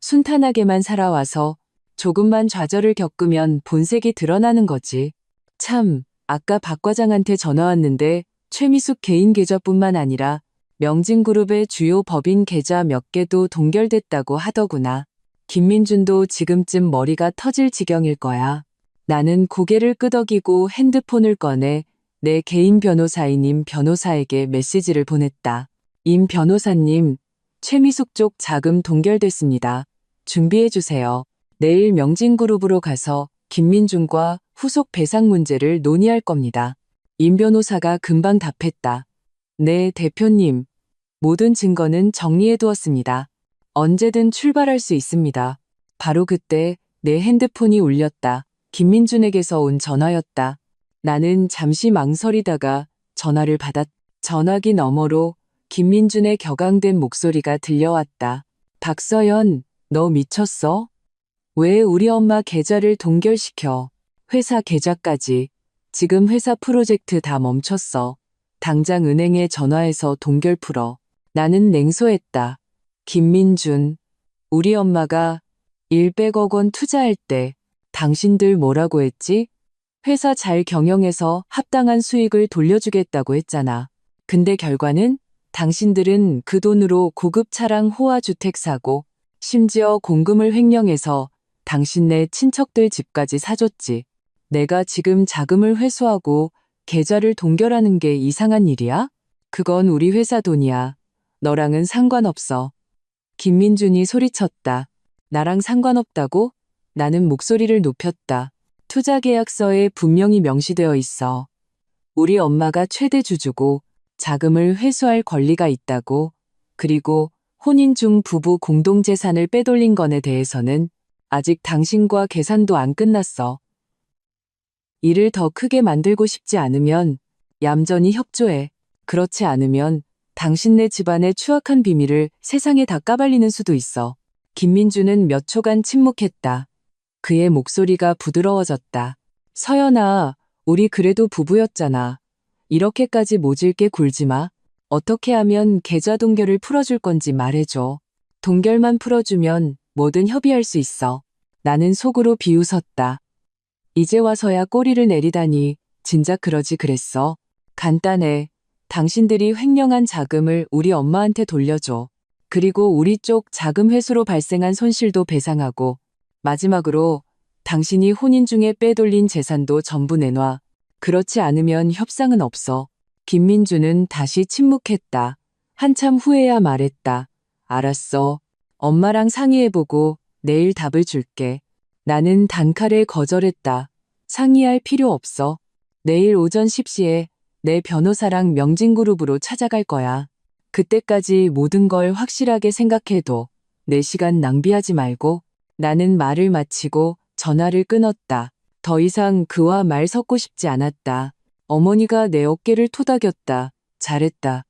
순탄하게만 살아와서 조금만 좌절을 겪으면 본색이 드러나는 거지. 참, 아까 박 과장한테 전화 왔는데 최미숙 개인 계좌뿐만 아니라 명진그룹의 주요 법인 계좌 몇 개도 동결됐다고 하더구나. 김민준도 지금쯤 머리가 터질 지경일 거야. 나는 고개를 끄덕이고 핸드폰을 꺼내 내 개인 변호사인 임 변호사에게 메시지를 보냈다. 임 변호사님, 최미숙 쪽 자금 동결됐습니다. 준비해주세요. 내일 명진그룹으로 가서 김민준과 후속 배상 문제를 논의할 겁니다. 임 변호사가 금방 답했다. 네, 대표님. 모든 증거는 정리해두었습니다. 언제든 출발할 수 있습니다. 바로 그때 내 핸드폰이 울렸다. 김민준에게서 온 전화였다. 나는 잠시 망설이다가 전화를 받았. 전화기 너머로 김민준의 격앙된 목소리가 들려왔다. 박서연, 너 미쳤어? 왜 우리 엄마 계좌를 동결시켜? 회사 계좌까지. 지금 회사 프로젝트 다 멈췄어. 당장 은행에 전화해서 동결 풀어. 나는 냉소했다. 김민준, 우리 엄마가 100억 원 투자할 때 당신들 뭐라고 했지? 회사 잘 경영해서 합당한 수익을 돌려주겠다고 했잖아. 근데 결과는 당신들은 그 돈으로 고급 차량 호화 주택 사고 심지어 공금을 횡령해서 당신네 친척들 집까지 사줬지. 내가 지금 자금을 회수하고 계좌를 동결하는 게 이상한 일이야? 그건 우리 회사 돈이야. 너랑은 상관없어. 김민준이 소리쳤다. 나랑 상관없다고? 나는 목소리를 높였다. 투자 계약서에 분명히 명시되어 있어. 우리 엄마가 최대 주주고 자금을 회수할 권리가 있다고. 그리고 혼인 중 부부 공동재산을 빼돌린 건에 대해서는 아직 당신과 계산도 안 끝났어. 일을 더 크게 만들고 싶지 않으면 얌전히 협조해. 그렇지 않으면 당신네 집안의 추악한 비밀을 세상에 다 까발리는 수도 있어. 김민주는 몇 초간 침묵했다. 그의 목소리가 부드러워졌다. 서연아, 우리 그래도 부부였잖아. 이렇게까지 모질게 굴지 마. 어떻게 하면 계좌 동결을 풀어줄 건지 말해줘. 동결만 풀어주면 뭐든 협의할 수 있어. 나는 속으로 비웃었다. 이제 와서야 꼬리를 내리다니 진작 그러지 그랬어. 간단해. 당신들이 횡령한 자금을 우리 엄마한테 돌려줘. 그리고 우리 쪽 자금 회수로 발생한 손실도 배상하고 마지막으로 당신이 혼인 중에 빼돌린 재산도 전부 내놔. 그렇지 않으면 협상은 없어. 김민주는 다시 침묵했다. 한참 후에야 말했다. 알았어. 엄마랑 상의해보고 내일 답을 줄게. 나는 단칼에 거절했다. 상의할 필요 없어. 내일 오전 10시에 내 변호사랑 명진그룹으로 찾아갈 거야. 그때까지 모든 걸 확실하게 생각해도 내 시간 낭비하지 말고. 나는 말을 마치고 전화를 끊었다. 더 이상 그와 말 섞고 싶지 않았다. 어머니가 내 어깨를 토닥였다. 잘했다.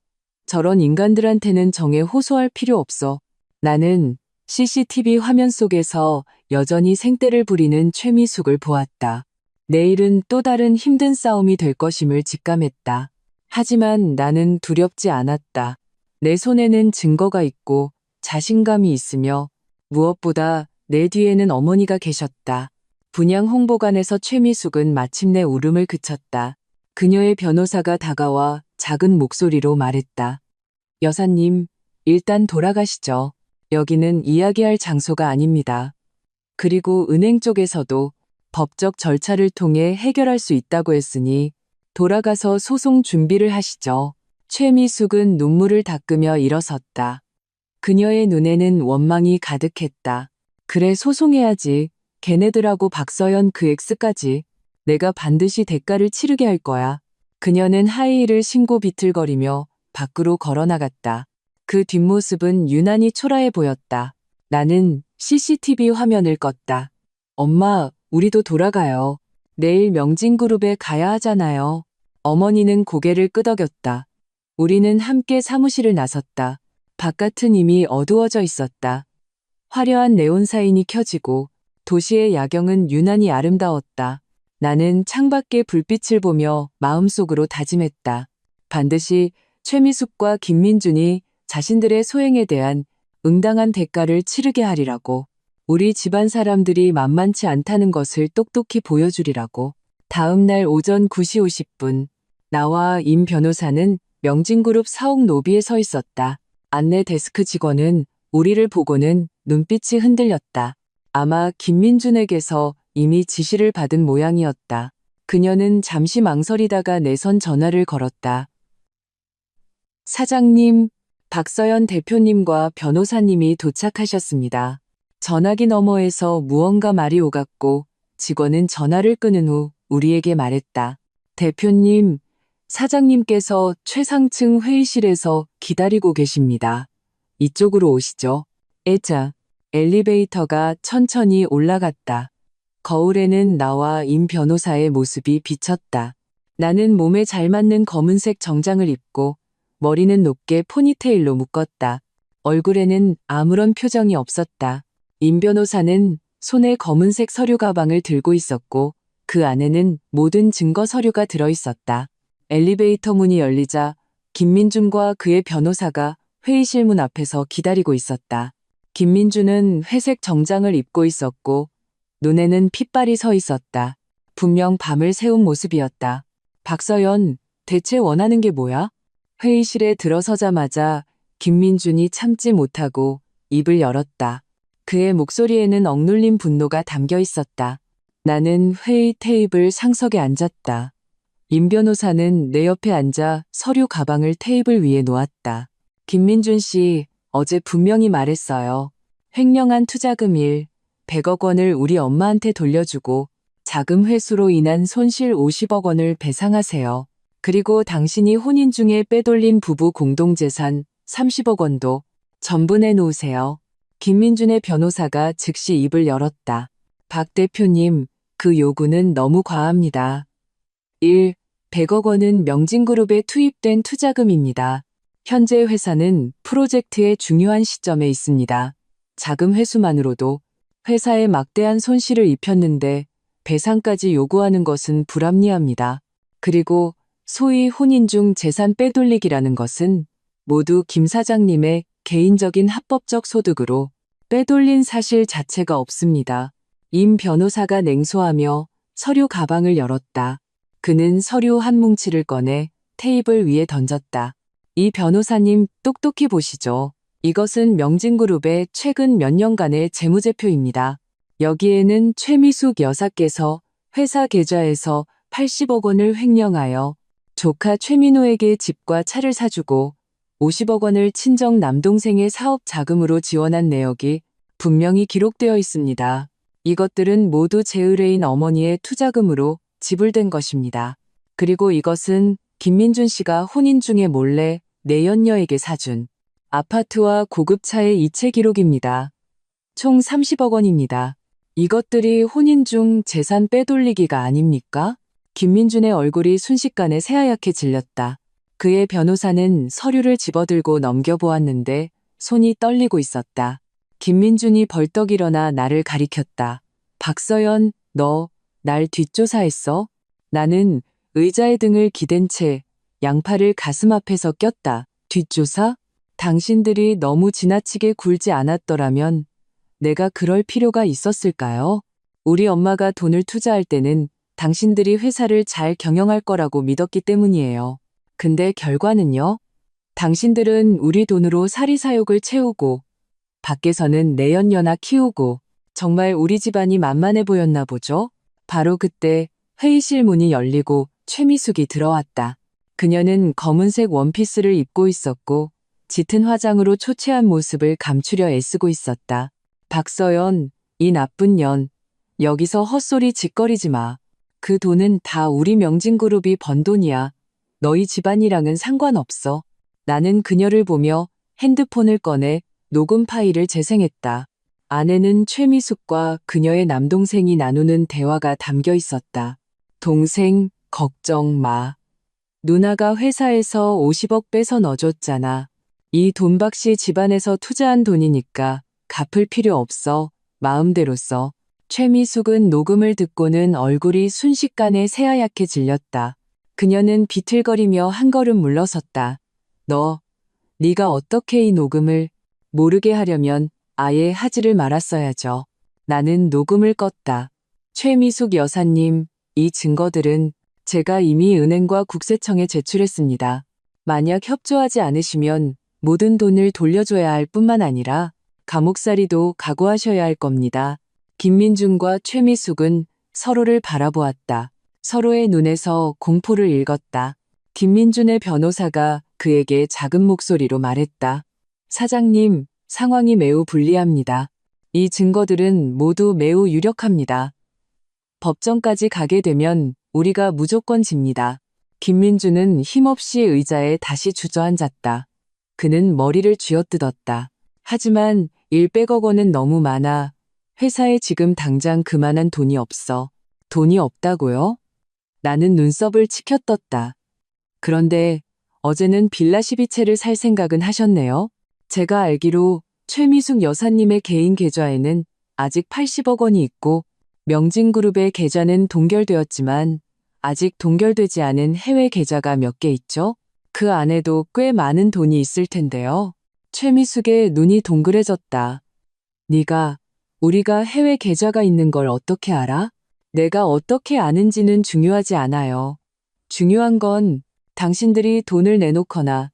저런 인간들한테는 정에 호소할 필요 없어. 나는 CCTV 화면 속에서 여전히 생떼를 부리는 최미숙을 보았다. 내일은 또 다른 힘든 싸움이 될 것임을 직감했다. 하지만 나는 두렵지 않았다. 내 손에는 증거가 있고 자신감이 있으며 무엇보다 내 뒤에는 어머니가 계셨다. 분양 홍보관에서 최미숙은 마침내 울음을 그쳤다. 그녀의 변호사가 다가와 작은 목소리로 말했다. 여사님, 일단 돌아가시죠. 여기는 이야기할 장소가 아닙니다. 그리고 은행 쪽에서도 법적 절차를 통해 해결할 수 있다고 했으니 돌아가서 소송 준비를 하시죠. 최미숙은 눈물을 닦으며 일어섰다. 그녀의 눈에는 원망이 가득했다. 그래, 소송해야지. 걔네들하고 박서연 그 엑스까지. 내가 반드시 대가를 치르게 할 거야. 그녀는 하이힐을 신고 비틀거리며 밖으로 걸어나갔다. 그 뒷모습은 유난히 초라해 보였다. 나는 CCTV 화면을 껐다. 엄마, 우리도 돌아가요. 내일 명진그룹에 가야 하잖아요. 어머니는 고개를 끄덕였다. 우리는 함께 사무실을 나섰다. 바깥은 이미 어두워져 있었다. 화려한 네온 사인이 켜지고 도시의 야경은 유난히 아름다웠다. 나는 창밖의 불빛을 보며 마음속으로 다짐했다. 반드시 최미숙과 김민준이 자신들의 소행에 대한 응당한 대가를 치르게 하리라고. 우리 집안 사람들이 만만치 않다는 것을 똑똑히 보여주리라고. 다음 날 오전 9시 50분, 나와 임 변호사는 명진그룹 사옥 로비에 서 있었다. 안내 데스크 직원은 우리를 보고는 눈빛이 흔들렸다. 아마 김민준에게서 이미 지시를 받은 모양이었다. 그녀는 잠시 망설이다가 내선 전화를 걸었다. 사장님, 박서연 대표님과 변호사님이 도착하셨습니다. 전화기 너머에서 무언가 말이 오갔고 직원은 전화를 끊은 후 우리에게 말했다. 대표님, 사장님께서 최상층 회의실에서 기다리고 계십니다. 이쪽으로 오시죠. 에자, 엘리베이터가 천천히 올라갔다. 거울에는 나와 임 변호사의 모습이 비쳤다. 나는 몸에 잘 맞는 검은색 정장을 입고 머리는 높게 포니테일로 묶었다. 얼굴에는 아무런 표정이 없었다. 임 변호사는 손에 검은색 서류 가방을 들고 있었고 그 안에는 모든 증거 서류가 들어있었다. 엘리베이터 문이 열리자 김민준과 그의 변호사가 회의실 문 앞에서 기다리고 있었다. 김민준은 회색 정장을 입고 있었고 눈에는 핏발이 서 있었다. 분명 밤을 새운 모습이었다. 박서연, 대체 원하는 게 뭐야? 회의실에 들어서자마자 김민준이 참지 못하고 입을 열었다. 그의 목소리에는 억눌린 분노가 담겨 있었다. 나는 회의 테이블 상석에 앉았다. 임 변호사는 내 옆에 앉아 서류 가방을 테이블 위에 놓았다. 김민준 씨, 어제 분명히 말했어요. 횡령한 투자금 100억 원을 우리 엄마한테 돌려주고 자금 회수로 인한 손실 50억 원을 배상하세요. 그리고 당신이 혼인 중에 빼돌린 부부 공동재산 30억 원도 전부 내놓으세요. 김민준의 변호사가 즉시 입을 열었다. 박 대표님, 그 요구는 너무 과합니다. 100억 원은 명진그룹에 투입된 투자금입니다. 현재 회사는 프로젝트의 중요한 시점에 있습니다. 자금 회수만으로도 회사에 막대한 손실을 입혔는데 배상까지 요구하는 것은 불합리합니다. 그리고 소위 혼인 중 재산 빼돌리기라는 것은 모두 김 사장님의 개인적인 합법적 소득으로 빼돌린 사실 자체가 없습니다. 임 변호사가 냉소하며 서류 가방을 열었다. 그는 서류 한 뭉치를 꺼내 테이블 위에 던졌다. 이 변호사님 똑똑히 보시죠. 이것은 명진그룹의 최근 몇 년간의 재무제표입니다. 여기에는 최미숙 여사께서 회사 계좌에서 80억 원을 횡령하여 조카 최민호에게 집과 차를 사주고 50억 원을 친정 남동생의 사업 자금으로 지원한 내역이 분명히 기록되어 있습니다. 이것들은 모두 제 의뢰인 어머니의 투자금으로 지불된 것입니다. 그리고 이것은 김민준 씨가 혼인 중에 몰래 내연녀에게 사준 아파트와 고급차의 이체 기록입니다. 총 30억 원입니다. 이것들이 혼인 중 재산 빼돌리기가 아닙니까? 김민준의 얼굴이 순식간에 새하얗게 질렸다. 그의 변호사는 서류를 집어들고 넘겨보았는데 손이 떨리고 있었다. 김민준이 벌떡 일어나 나를 가리켰다. 박서연, 너 날 뒷조사했어? 나는 의자의 등을 기댄 채 양팔을 가슴 앞에서 꼈다. 뒷조사? 당신들이 너무 지나치게 굴지 않았더라면 내가 그럴 필요가 있었을까요? 우리 엄마가 돈을 투자할 때는 당신들이 회사를 잘 경영할 거라고 믿었기 때문이에요. 근데 결과는요? 당신들은 우리 돈으로 사리사욕을 채우고 밖에서는 내연녀나 키우고 정말 우리 집안이 만만해 보였나 보죠? 바로 그때 회의실 문이 열리고 최미숙이 들어왔다. 그녀는 검은색 원피스를 입고 있었고 짙은 화장으로 초췌한 모습을 감추려 애쓰고 있었다. 박서연, 이 나쁜 년, 여기서 헛소리 짓거리지 마. 그 돈은 다 우리 명진그룹이 번 돈이야. 너희 집안이랑은 상관없어. 나는 그녀를 보며 핸드폰을 꺼내 녹음 파일을 재생했다. 안에는 최미숙과 그녀의 남동생이 나누는 대화가 담겨 있었다. 동생, 걱정 마. 누나가 회사에서 50억 빼서 넣어줬잖아. 이 돈박씨 집안에서 투자한 돈이니까 갚을 필요 없어. 마음대로 써. 최미숙은 녹음을 듣고는 얼굴이 순식간에 새하얗게 질렸다. 그녀는 비틀거리며 한 걸음 물러섰다. 네가 어떻게 이 녹음을 모르게 하려면 아예 하지를 말았어야죠. 나는 녹음을 껐다. 최미숙 여사님, 이 증거들은 제가 이미 은행과 국세청에 제출했습니다. 만약 협조하지 않으시면 모든 돈을 돌려줘야 할 뿐만 아니라 감옥살이도 각오하셔야 할 겁니다. 김민준과 최미숙은 서로를 바라보았다. 서로의 눈에서 공포를 읽었다. 김민준의 변호사가 그에게 작은 목소리로 말했다. 사장님, 상황이 매우 불리합니다. 이 증거들은 모두 매우 유력합니다. 법정까지 가게 되면 우리가 무조건 집니다. 김민준은 힘없이 의자에 다시 주저앉았다. 그는 머리를 쥐어뜯었다. 하지만 100억 원은 너무 많아. 회사에 지금 당장 그만한 돈이 없어. 돈이 없다고요? 나는 눈썹을 치켜떴다. 그런데 어제는 빌라 12채를 살 생각은 하셨네요. 제가 알기로 최미숙 여사님의 개인 계좌에는 아직 80억 원이 있고 명진그룹의 계좌는 동결되었지만 아직 동결되지 않은 해외 계좌가 몇 개 있죠? 그 안에도 꽤 많은 돈이 있을 텐데요. 최미숙의 눈이 동그래졌다. 네가 우리가 해외 계좌가 있는 걸 어떻게 알아? 내가 어떻게 아는지는 중요하지 않아요. 중요한 건 당신들이 돈을 내놓거나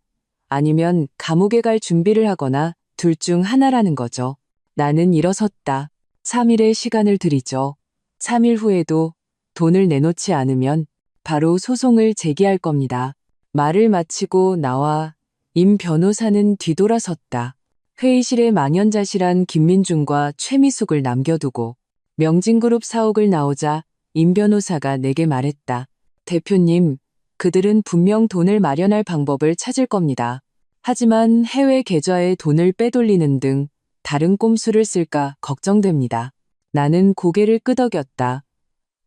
아니면 감옥에 갈 준비를 하거나 둘 중 하나라는 거죠. 나는 일어섰다. 3일의 시간을 드리죠. 3일 후에도 돈을 내놓지 않으면 바로 소송을 제기할 겁니다. 말을 마치고 나와 임 변호사는 뒤돌아섰다. 회의실에 망연자실한 김민준과 최미숙을 남겨두고 명진그룹 사옥을 나오자 임 변호사가 내게 말했다. 대표님, 그들은 분명 돈을 마련할 방법을 찾을 겁니다. 하지만 해외 계좌에 돈을 빼돌리는 등 다른 꼼수를 쓸까 걱정됩니다. 나는 고개를 끄덕였다.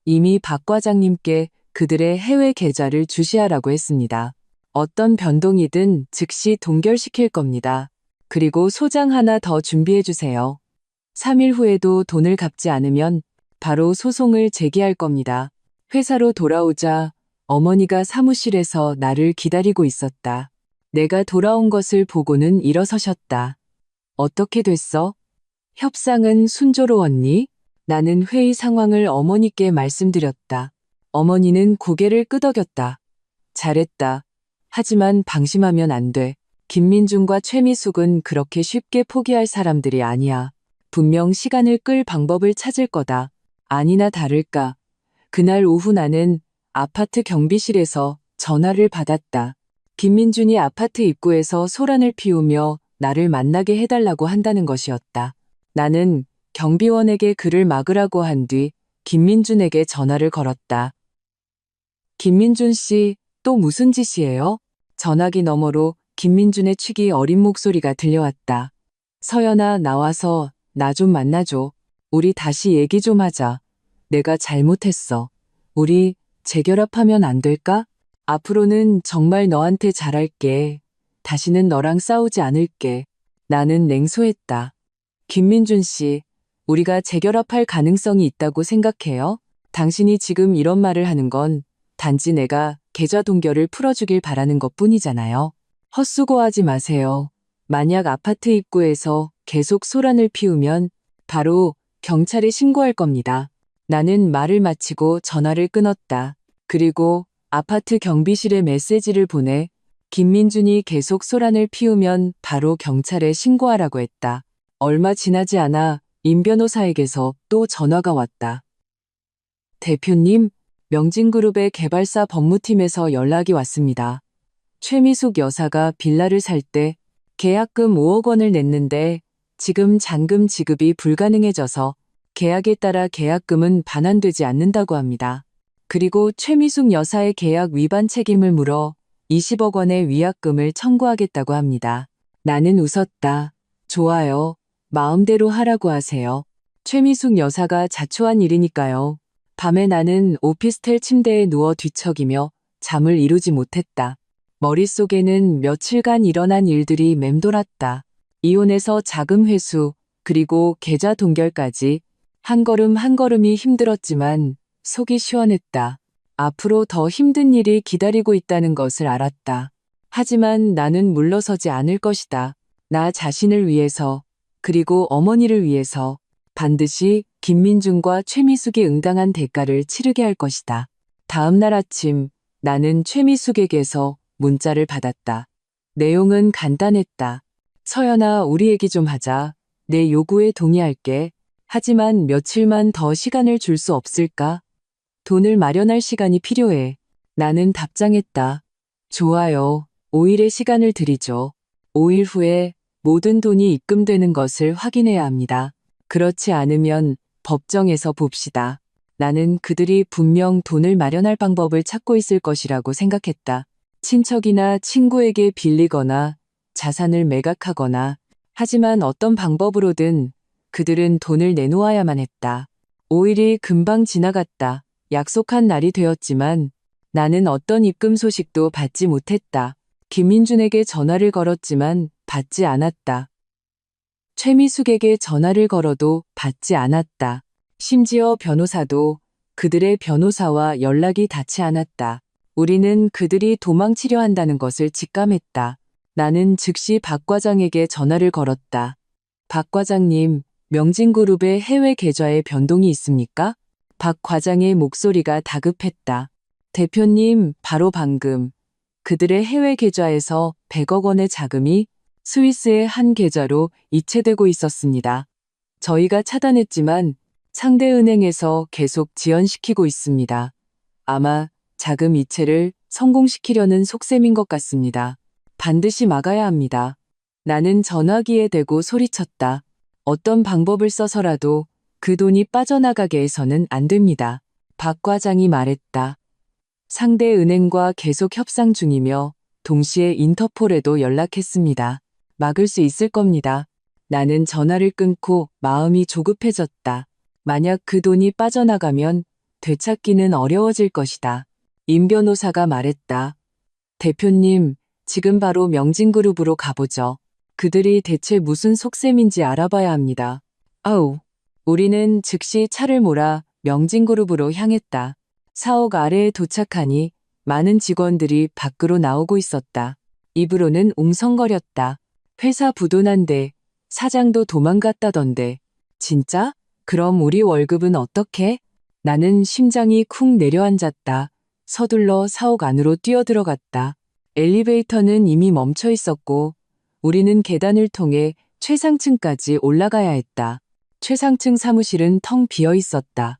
이미 박 과장님께 그들의 해외 계좌를 주시하라고 했습니다. 어떤 변동이든 즉시 동결시킬 겁니다. 그리고 소장 하나 더 준비해 주세요. 3일 후에도 돈을 갚지 않으면 바로 소송을 제기할 겁니다. 회사로 돌아오자 어머니가 사무실에서 나를 기다리고 있었다. 내가 돌아온 것을 보고는 일어서셨다. 어떻게 됐어? 협상은 순조로웠니? 나는 회의 상황을 어머니께 말씀드렸다. 어머니는 고개를 끄덕였다. 잘했다. 하지만 방심하면 안 돼. 김민준과 최미숙은 그렇게 쉽게 포기할 사람들이 아니야. 분명 시간을 끌 방법을 찾을 거다. 아니나 다를까. 그날 오후 나는 아파트 경비실에서 전화를 받았다. 김민준이 아파트 입구에서 소란을 피우며 나를 만나게 해달라고 한다는 것이었다. 나는 경비원에게 그를 막으라고 한 뒤 김민준에게 전화를 걸었다. 김민준 씨, 또 무슨 짓이에요? 전화기 너머로 김민준의 취기 어린 목소리가 들려왔다. 서연아, 나와서 나 좀 만나줘. 우리 다시 얘기 좀 하자. 내가 잘못했어. 우리 재결합하면 안 될까? 앞으로는 정말 너한테 잘할게. 다시는 너랑 싸우지 않을게. 나는 냉소했다. 김민준 씨, 우리가 재결합할 가능성이 있다고 생각해요? 당신이 지금 이런 말을 하는 건 단지 내가 계좌 동결을 풀어주길 바라는 것 뿐이잖아요. 헛수고하지 마세요. 만약 아파트 입구에서 계속 소란을 피우면 바로 경찰에 신고할 겁니다. 나는 말을 마치고 전화를 끊었다. 그리고 아파트 경비실에 메시지를 보내 김민준이 계속 소란을 피우면 바로 경찰에 신고하라고 했다. 얼마 지나지 않아 임 변호사에게서 또 전화가 왔다. 대표님, 명진그룹의 개발사 법무팀에서 연락이 왔습니다. 최미숙 여사가 빌라를 살 때 계약금 5억 원을 냈는데 지금 잔금 지급이 불가능해져서 계약에 따라 계약금은 반환되지 않는다고 합니다. 그리고 최미숙 여사의 계약 위반 책임을 물어 20억 원의 위약금을 청구하겠다고 합니다. 나는 웃었다. 좋아요. 마음대로 하라고 하세요. 최미숙 여사가 자초한 일이니까요. 밤에 나는 오피스텔 침대에 누워 뒤척이며 잠을 이루지 못했다. 머릿속에는 며칠간 일어난 일들이 맴돌았다. 이혼에서 자금 회수, 그리고 계좌 동결까지 한 걸음 한 걸음이 힘들었지만 속이 시원했다. 앞으로 더 힘든 일이 기다리고 있다는 것을 알았다. 하지만 나는 물러서지 않을 것이다. 나 자신을 위해서, 그리고 어머니를 위해서 반드시 김민준과 최미숙이 응당한 대가를 치르게 할 것이다. 다음 날 아침 나는 최미숙에게서 문자를 받았다. 내용은 간단했다. 서연아, 우리 얘기 좀 하자. 내 요구에 동의할게. 하지만 며칠만 더 시간을 줄 수 없을까? 돈을 마련할 시간이 필요해. 나는 답장했다. 좋아요. 5일의 시간을 드리죠. 5일 후에 모든 돈이 입금되는 것을 확인해야 합니다. 그렇지 않으면 법정에서 봅시다. 나는 그들이 분명 돈을 마련할 방법을 찾고 있을 것이라고 생각했다. 친척이나 친구에게 빌리거나 자산을 매각하거나, 하지만 어떤 방법으로든 그들은 돈을 내놓아야만 했다. 5일이 금방 지나갔다. 약속한 날이 되었지만 나는 어떤 입금 소식도 받지 못했다. 김민준에게 전화를 걸었지만 받지 않았다. 최미숙에게 전화를 걸어도 받지 않았다. 심지어 변호사도 그들의 변호사와 연락이 닿지 않았다. 우리는 그들이 도망치려 한다는 것을 직감했다. 나는 즉시 박 과장에게 전화를 걸었다. 박 과장님, 명진그룹의 해외 계좌에 변동이 있습니까? 박 과장의 목소리가 다급했다. 대표님, 바로 방금 그들의 해외 계좌에서 100억 원의 자금이 스위스의 한 계좌로 이체되고 있었습니다. 저희가 차단했지만 상대 은행에서 계속 지연시키고 있습니다. 아마 자금 이체를 성공시키려는 속셈인 것 같습니다. 반드시 막아야 합니다. 나는 전화기에 대고 소리쳤다. 어떤 방법을 써서라도 그 돈이 빠져나가게 해서는 안 됩니다. 박 과장이 말했다. 상대 은행과 계속 협상 중이며 동시에 인터폴에도 연락했습니다. 막을 수 있을 겁니다. 나는 전화를 끊고 마음이 조급해졌다. 만약 그 돈이 빠져나가면 되찾기는 어려워질 것이다. 임 변호사가 말했다. 대표님, 지금 바로 명진그룹으로 가보죠. 그들이 대체 무슨 속셈인지 알아봐야 합니다. 아우. 우리는 즉시 차를 몰아 명진그룹으로 향했다. 사옥 아래에 도착하니 많은 직원들이 밖으로 나오고 있었다. 입으로는 웅성거렸다. 회사 부도난데 사장도 도망갔다던데. 진짜? 그럼 우리 월급은 어떻게? 나는 심장이 쿵 내려앉았다. 서둘러 사옥 안으로 뛰어들어갔다. 엘리베이터는 이미 멈춰 있었고 우리는 계단을 통해 최상층까지 올라가야 했다. 최상층 사무실은 텅 비어 있었다.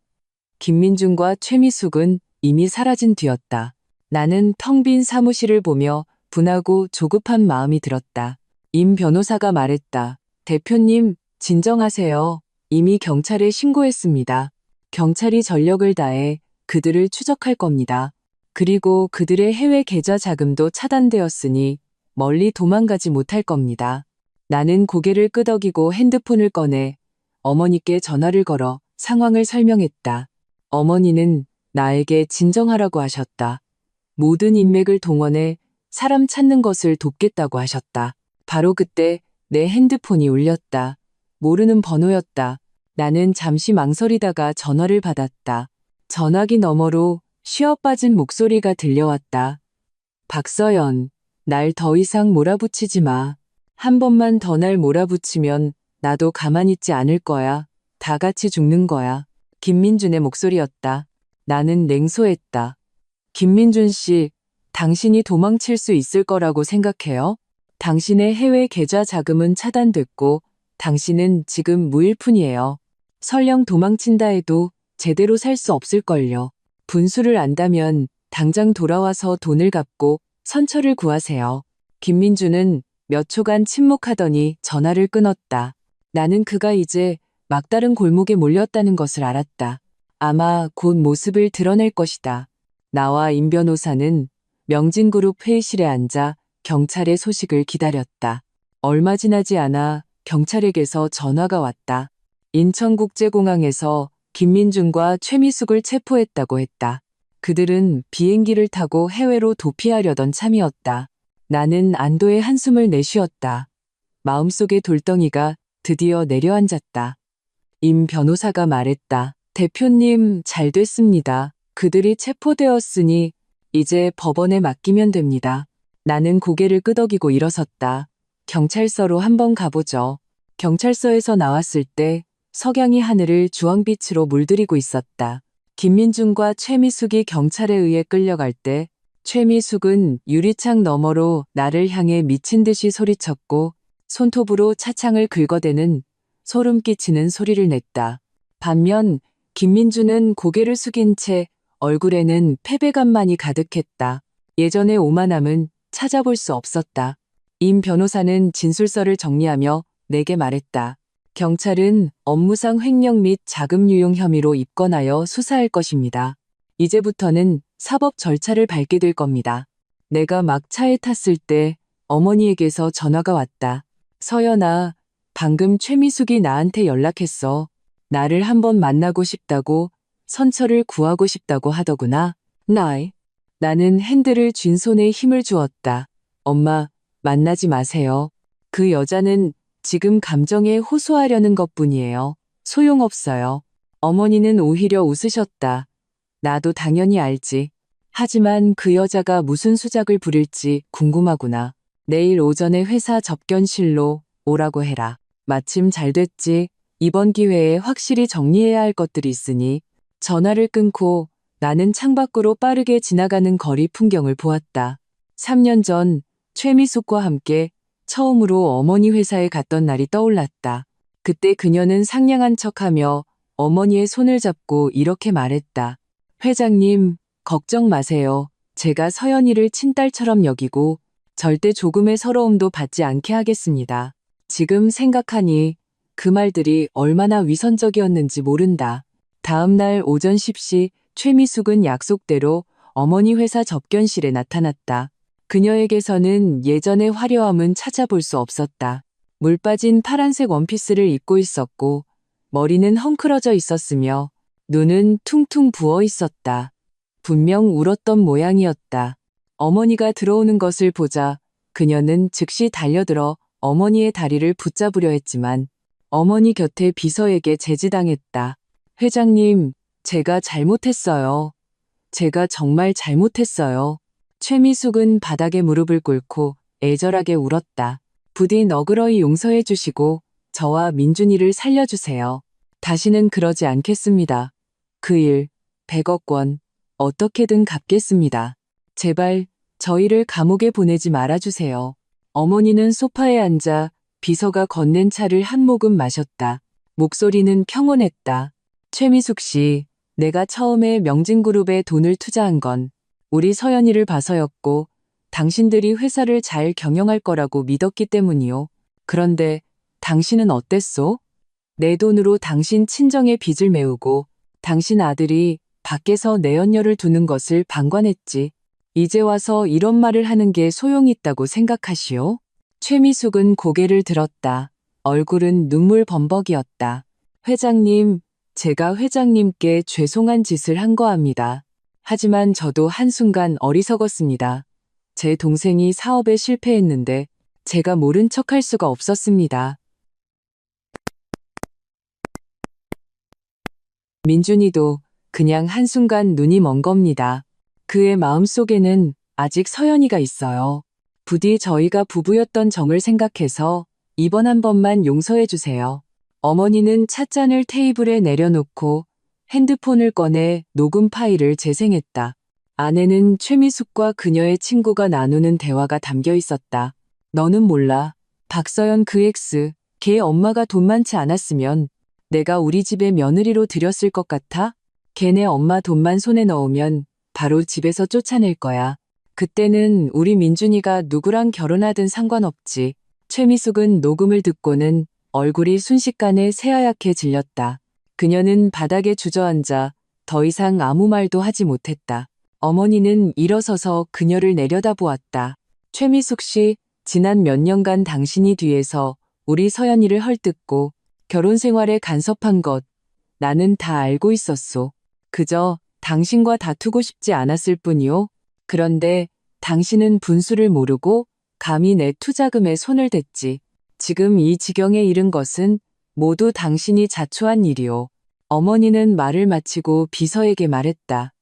김민준과 최미숙은 이미 사라진 뒤였다. 나는 텅 빈 사무실을 보며 분하고 조급한 마음이 들었다. 임 변호사가 말했다. 대표님, 진정하세요. 이미 경찰에 신고했습니다. 경찰이 전력을 다해 그들을 추적할 겁니다. 그리고 그들의 해외 계좌 자금도 차단되었으니 멀리 도망가지 못할 겁니다. 나는 고개를 끄덕이고 핸드폰을 꺼내 어머니께 전화를 걸어 상황을 설명했다. 어머니는 나에게 진정하라고 하셨다. 모든 인맥을 동원해 사람 찾는 것을 돕겠다고 하셨다. 바로 그때 내 핸드폰이 울렸다. 모르는 번호였다. 나는 잠시 망설이다가 전화를 받았다. 전화기 너머로 쉬어빠진 목소리가 들려왔다. 박서연, 날 더 이상 몰아붙이지 마. 한 번만 더 날 몰아붙이면 나도 가만히 있지 않을 거야. 다 같이 죽는 거야. 김민준의 목소리였다. 나는 냉소했다. 김민준 씨, 당신이 도망칠 수 있을 거라고 생각해요? 당신의 해외 계좌 자금은 차단됐고 당신은 지금 무일푼이에요. 설령 도망친다 해도 제대로 살 수 없을걸요. 분수를 안다면 당장 돌아와서 돈을 갚고 선처를 구하세요. 김민준은 몇 초간 침묵하더니 전화를 끊었다. 나는 그가 이제 막다른 골목에 몰렸다는 것을 알았다. 아마 곧 모습을 드러낼 것이다. 나와 임 변호사는 명진그룹 회의실에 앉아 경찰의 소식을 기다렸다. 얼마 지나지 않아 경찰에게서 전화가 왔다. 인천국제공항에서 김민준과 최미숙을 체포했다고 했다. 그들은 비행기를 타고 해외로 도피하려던 참이었다. 나는 안도의 한숨을 내쉬었다. 마음속의 돌덩이가 드디어 내려앉았다. 임 변호사가 말했다. 대표님, 잘 됐습니다. 그들이 체포되었으니 이제 법원에 맡기면 됩니다. 나는 고개를 끄덕이고 일어섰다. 경찰서로 한번 가보죠. 경찰서에서 나왔을 때 석양이 하늘을 주황빛으로 물들이고 있었다. 김민준과 최미숙이 경찰에 의해 끌려갈 때 최미숙은 유리창 너머로 나를 향해 미친 듯이 소리쳤고 손톱으로 차창을 긁어대는 소름 끼치는 소리를 냈다. 반면 김민준은 고개를 숙인 채 얼굴에는 패배감만이 가득했다. 예전의 오만함은 찾아볼 수 없었다. 임 변호사는 진술서를 정리하며 내게 말했다. 경찰은 업무상 횡령 및 자금 유용 혐의로 입건하여 수사할 것입니다. 이제부터는 사법 절차를 밟게 될 겁니다. 내가 막 차에 탔을 때 어머니에게서 전화가 왔다. 서연아, 방금 최미숙이 나한테 연락했어. 나를 한번 만나고 싶다고, 선처를 구하고 싶다고 하더구나. 나는 핸들을 쥔 손에 힘을 주었다. 엄마, 만나지 마세요. 그 여자는 지금 감정에 호소하려는 것뿐이에요. 소용없어요. 어머니는 오히려 웃으셨다. 나도 당연히 알지. 하지만 그 여자가 무슨 수작을 부릴지 궁금하구나. 내일 오전에 회사 접견실로 오라고 해라. 마침 잘 됐지. 이번 기회에 확실히 정리해야 할 것들이 있으니. 전화를 끊고 나는 창밖으로 빠르게 지나가는 거리 풍경을 보았다. 3년 전 최미숙과 함께 처음으로 어머니 회사에 갔던 날이 떠올랐다. 그때 그녀는 상냥한 척하며 어머니의 손을 잡고 이렇게 말했다. 회장님, 걱정 마세요. 제가 서연이를 친딸처럼 여기고 절대 조금의 서러움도 받지 않게 하겠습니다. 지금 생각하니 그 말들이 얼마나 위선적이었는지 모른다. 다음 날 오전 10시 최미숙은 약속대로 어머니 회사 접견실에 나타났다. 그녀에게서는 예전의 화려함은 찾아볼 수 없었다. 물 빠진 파란색 원피스를 입고 있었고 머리는 헝클어져 있었으며 눈은 퉁퉁 부어 있었다. 분명 울었던 모양이었다. 어머니가 들어오는 것을 보자 그녀는 즉시 달려들어 어머니의 다리를 붙잡으려 했지만 어머니 곁에 비서에게 제지당했다. 회장님, 제가 잘못했어요. 제가 정말 잘못했어요. 최미숙은 바닥에 무릎을 꿇고 애절하게 울었다. 부디 너그러이 용서해 주시고 저와 민준이를 살려주세요. 다시는 그러지 않겠습니다. 그 일, 100억 원, 어떻게든 갚겠습니다. 제발 저희를 감옥에 보내지 말아주세요. 어머니는 소파에 앉아 비서가 건넨 차를 한 모금 마셨다. 목소리는 평온했다. 최미숙 씨, 내가 처음에 명진그룹에 돈을 투자한 건 우리 서연이를 봐서였고 당신들이 회사를 잘 경영할 거라고 믿었기 때문이요. 그런데 당신은 어땠소? 내 돈으로 당신 친정의 빚을 메우고 당신 아들이 밖에서 내연녀를 두는 것을 방관했지. 이제 와서 이런 말을 하는 게 소용있다고 생각하시오? 최미숙은 고개를 들었다. 얼굴은 눈물 범벅이었다. 회장님, 제가 회장님께 죄송한 짓을 한 거합니다. 하지만 저도 한순간 어리석었습니다. 제 동생이 사업에 실패했는데 제가 모른 척할 수가 없었습니다. 민준이도 그냥 한순간 눈이 먼 겁니다. 그의 마음속에는 아직 서연이가 있어요. 부디 저희가 부부였던 정을 생각해서 이번 한 번만 용서해 주세요. 어머니는 찻잔을 테이블에 내려놓고 핸드폰을 꺼내 녹음 파일을 재생했다. 안에는 최미숙과 그녀의 친구가 나누는 대화가 담겨 있었다. 너는 몰라. 박서연 그 엑스, 걔 엄마가 돈 많지 않았으면 내가 우리 집에 며느리로 들였을 것 같아? 걔네 엄마 돈만 손에 넣으면 바로 집에서 쫓아낼 거야. 그때는 우리 민준이가 누구랑 결혼하든 상관없지. 최미숙은 녹음을 듣고는 얼굴이 순식간에 새하얗게 질렸다. 그녀는 바닥에 주저앉아 더 이상 아무 말도 하지 못했다. 어머니는 일어서서 그녀를 내려다보았다. 최미숙 씨, 지난 몇 년간 당신이 뒤에서 우리 서연이를 헐뜯고 결혼 생활에 간섭한 것 나는 다 알고 있었소. 그저 당신과 다투고 싶지 않았을 뿐이요. 그런데 당신은 분수를 모르고 감히 내 투자금에 손을 댔지. 지금 이 지경에 이른 것은 모두 당신이 자초한 일이오. 어머니는 말을 마치고 비서에게 말했다.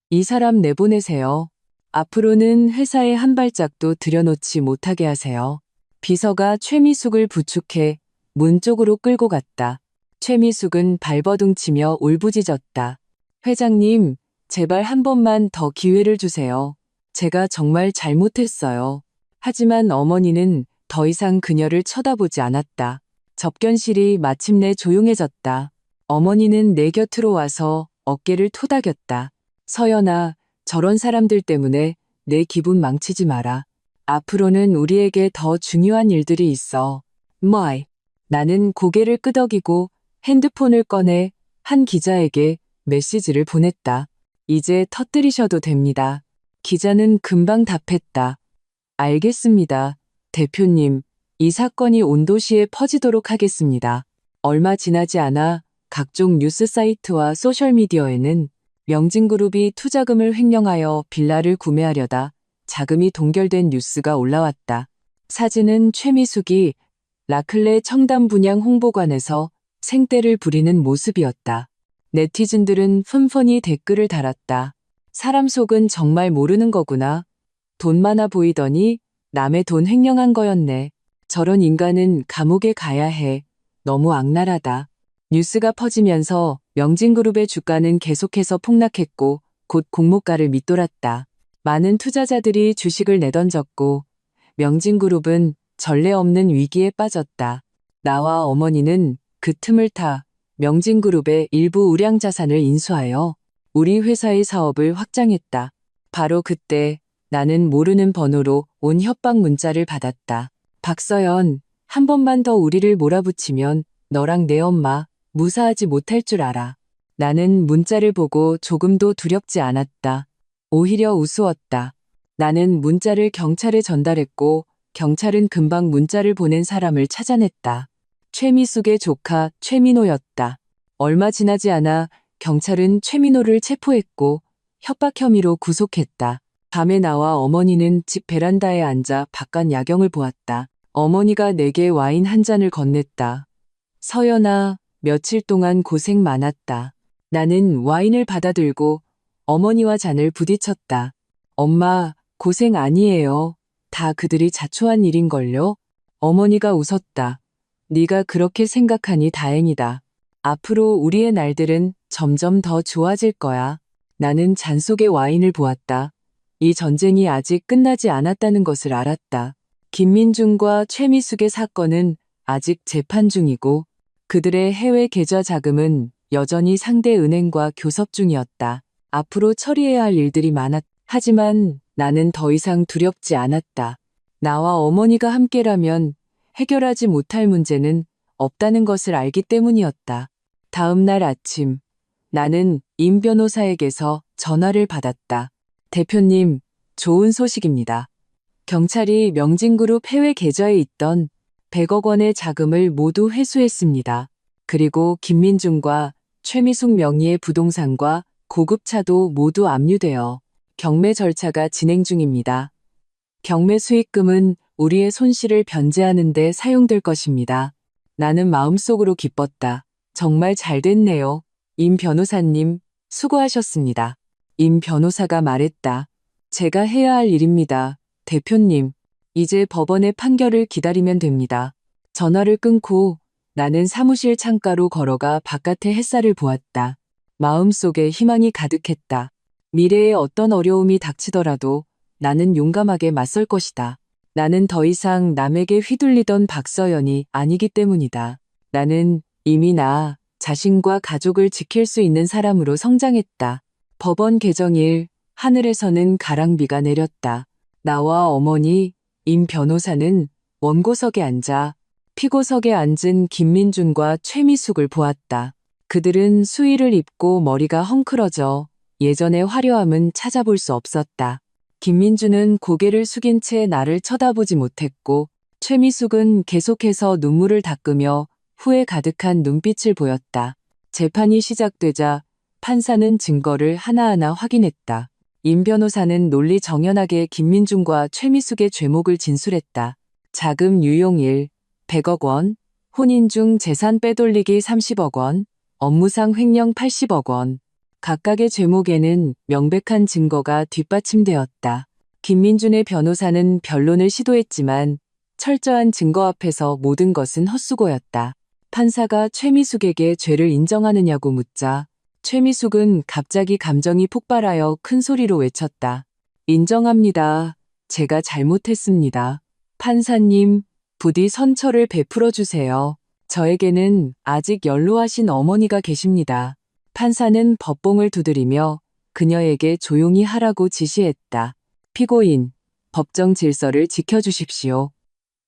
이 사람 내보내세요. 앞으로는 회사에 한 발짝도 들여놓지 못하게 하세요. 비서가 최미숙을 부축해 문 쪽으로 끌고 갔다. 최미숙은 발버둥치며 울부짖었다. 회장님, 제발 한 번만 더 기회를 주세요. 제가 정말 잘못했어요. 하지만 어머니는 더 이상 그녀를 쳐다보지 않았다. 접견실이 마침내 조용해졌다. 어머니는 내 곁으로 와서 어깨를 토닥였다. 서연아, 저런 사람들 때문에 내 기분 망치지 마라. 앞으로는 우리에게 더 중요한 일들이 있어. 뭐이? 나는 고개를 끄덕이고 핸드폰을 꺼내 한 기자에게 메시지를 보냈다. 이제 터뜨리셔도 됩니다. 기자는 금방 답했다. 알겠습니다. 대표님, 이 사건이 온 도시에 퍼지도록 하겠습니다. 얼마 지나지 않아 각종 뉴스 사이트와 소셜미디어에는 명진그룹이 투자금을 횡령하여 빌라를 구매하려다 자금이 동결된 뉴스가 올라왔다. 사진은 최미숙이 라클레 청담 분양 홍보관에서 생떼를 부리는 모습이었다. 네티즌들은 푼푼히 댓글을 달았다. 사람 속은 정말 모르는 거구나. 돈 많아 보이더니 남의 돈 횡령한 거였네. 저런 인간은 감옥에 가야 해. 너무 악랄하다. 뉴스가 퍼지면서 명진그룹의 주가는 계속해서 폭락했고 곧 공모가를 밑돌았다. 많은 투자자들이 주식을 내던졌고 명진그룹은 전례 없는 위기에 빠졌다. 나와 어머니는 그 틈을 타 명진그룹의 일부 우량 자산을 인수하여 우리 회사의 사업을 확장했다. 바로 그때 나는 모르는 번호로 온 협박 문자를 받았다. 박서연, 한 번만 더 우리를 몰아붙이면 너랑 내 엄마 무사하지 못할 줄 알아. 나는 문자를 보고 조금도 두렵지 않았다. 오히려 우스웠다. 나는 문자를 경찰에 전달했고 경찰은 금방 문자를 보낸 사람을 찾아냈다. 최미숙의 조카 최민호였다. 얼마 지나지 않아 경찰은 최민호를 체포했고 협박 혐의로 구속했다. 밤에 나와 어머니는 집 베란다에 앉아 바깥 야경을 보았다. 어머니가 내게 와인 한 잔을 건넸다. 서연아, 며칠 동안 고생 많았다. 나는 와인을 받아들고 어머니와 잔을 부딪혔다. 엄마, 고생 아니에요. 다 그들이 자초한 일인걸요? 어머니가 웃었다. 네가 그렇게 생각하니 다행이다. 앞으로 우리의 날들은 점점 더 좋아질 거야. 나는 잔 속의 와인을 보았다. 이 전쟁이 아직 끝나지 않았다는 것을 알았다. 김민중과 최미숙의 사건은 아직 재판 중이고 그들의 해외 계좌 자금은 여전히 상대 은행과 교섭 중이었다. 앞으로 처리해야 할 일들이 많았다. 하지만 나는 더 이상 두렵지 않았다. 나와 어머니가 함께라면 해결하지 못할 문제는 없다는 것을 알기 때문이었다. 다음 날 아침, 나는 임 변호사에게서 전화를 받았다. 대표님, 좋은 소식입니다. 경찰이 명진그룹 해외 계좌에 있던 100억 원의 자금을 모두 회수했습니다. 그리고 김민중과 최미숙 명의의 부동산과 고급차도 모두 압류되어 경매 절차가 진행 중입니다. 경매 수익금은 우리의 손실을 변제하는 데 사용될 것입니다. 나는 마음속으로 기뻤다. 정말 잘 됐네요. 임 변호사님, 수고하셨습니다. 임 변호사가 말했다. 제가 해야 할 일입니다. 대표님, 이제 법원의 판결을 기다리면 됩니다. 전화를 끊고 나는 사무실 창가로 걸어가 바깥의 햇살을 보았다. 마음속에 희망이 가득했다. 미래에 어떤 어려움이 닥치더라도 나는 용감하게 맞설 것이다. 나는 더 이상 남에게 휘둘리던 박서연이 아니기 때문이다. 나는 이미 나 자신과 가족을 지킬 수 있는 사람으로 성장했다. 법원 개정일, 하늘에서는 가랑비가 내렸다. 나와 어머니, 임 변호사는 원고석에 앉아 피고석에 앉은 김민준과 최미숙을 보았다. 그들은 수의를 입고 머리가 헝클어져 예전의 화려함은 찾아볼 수 없었다. 김민준은 고개를 숙인 채 나를 쳐다보지 못했고 최미숙은 계속해서 눈물을 닦으며 후회 가득한 눈빛을 보였다. 재판이 시작되자 판사는 증거를 하나하나 확인했다. 임 변호사는 논리정연하게 김민중과 최미숙의 죄목을 진술했다. 자금 유용일 100억 원, 혼인 중 재산 빼돌리기 30억 원, 업무상 횡령 80억 원. 각각의 죄목에는 명백한 증거가 뒷받침되었다. 김민준의 변호사는 변론을 시도했지만 철저한 증거 앞에서 모든 것은 헛수고였다. 판사가 최미숙에게 죄를 인정하느냐고 묻자 최미숙은 갑자기 감정이 폭발하여 큰 소리로 외쳤다. 인정합니다. 제가 잘못했습니다. 판사님, 부디 선처를 베풀어 주세요. 저에게는 아직 연로하신 어머니가 계십니다. 판사는 법봉을 두드리며 그녀에게 조용히 하라고 지시했다. 피고인, 법정 질서를 지켜주십시오.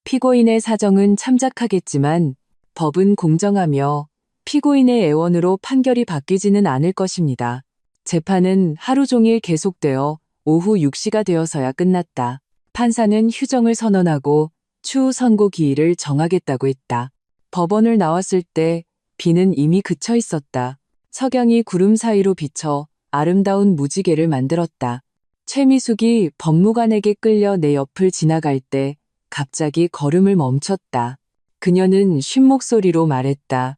피고인의 사정은 참작하겠지만 법은 공정하며 피고인의 애원으로 판결이 바뀌지는 않을 것입니다. 재판은 하루 종일 계속되어 오후 6시가 되어서야 끝났다. 판사는 휴정을 선언하고 추후 선고 기일을 정하겠다고 했다. 법원을 나왔을 때 비는 이미 그쳐 있었다. 석양이 구름 사이로 비쳐 아름다운 무지개를 만들었다. 최미숙이 법무관에게 끌려 내 옆을 지나갈 때 갑자기 걸음을 멈췄다. 그녀는 쉰 목소리로 말했다.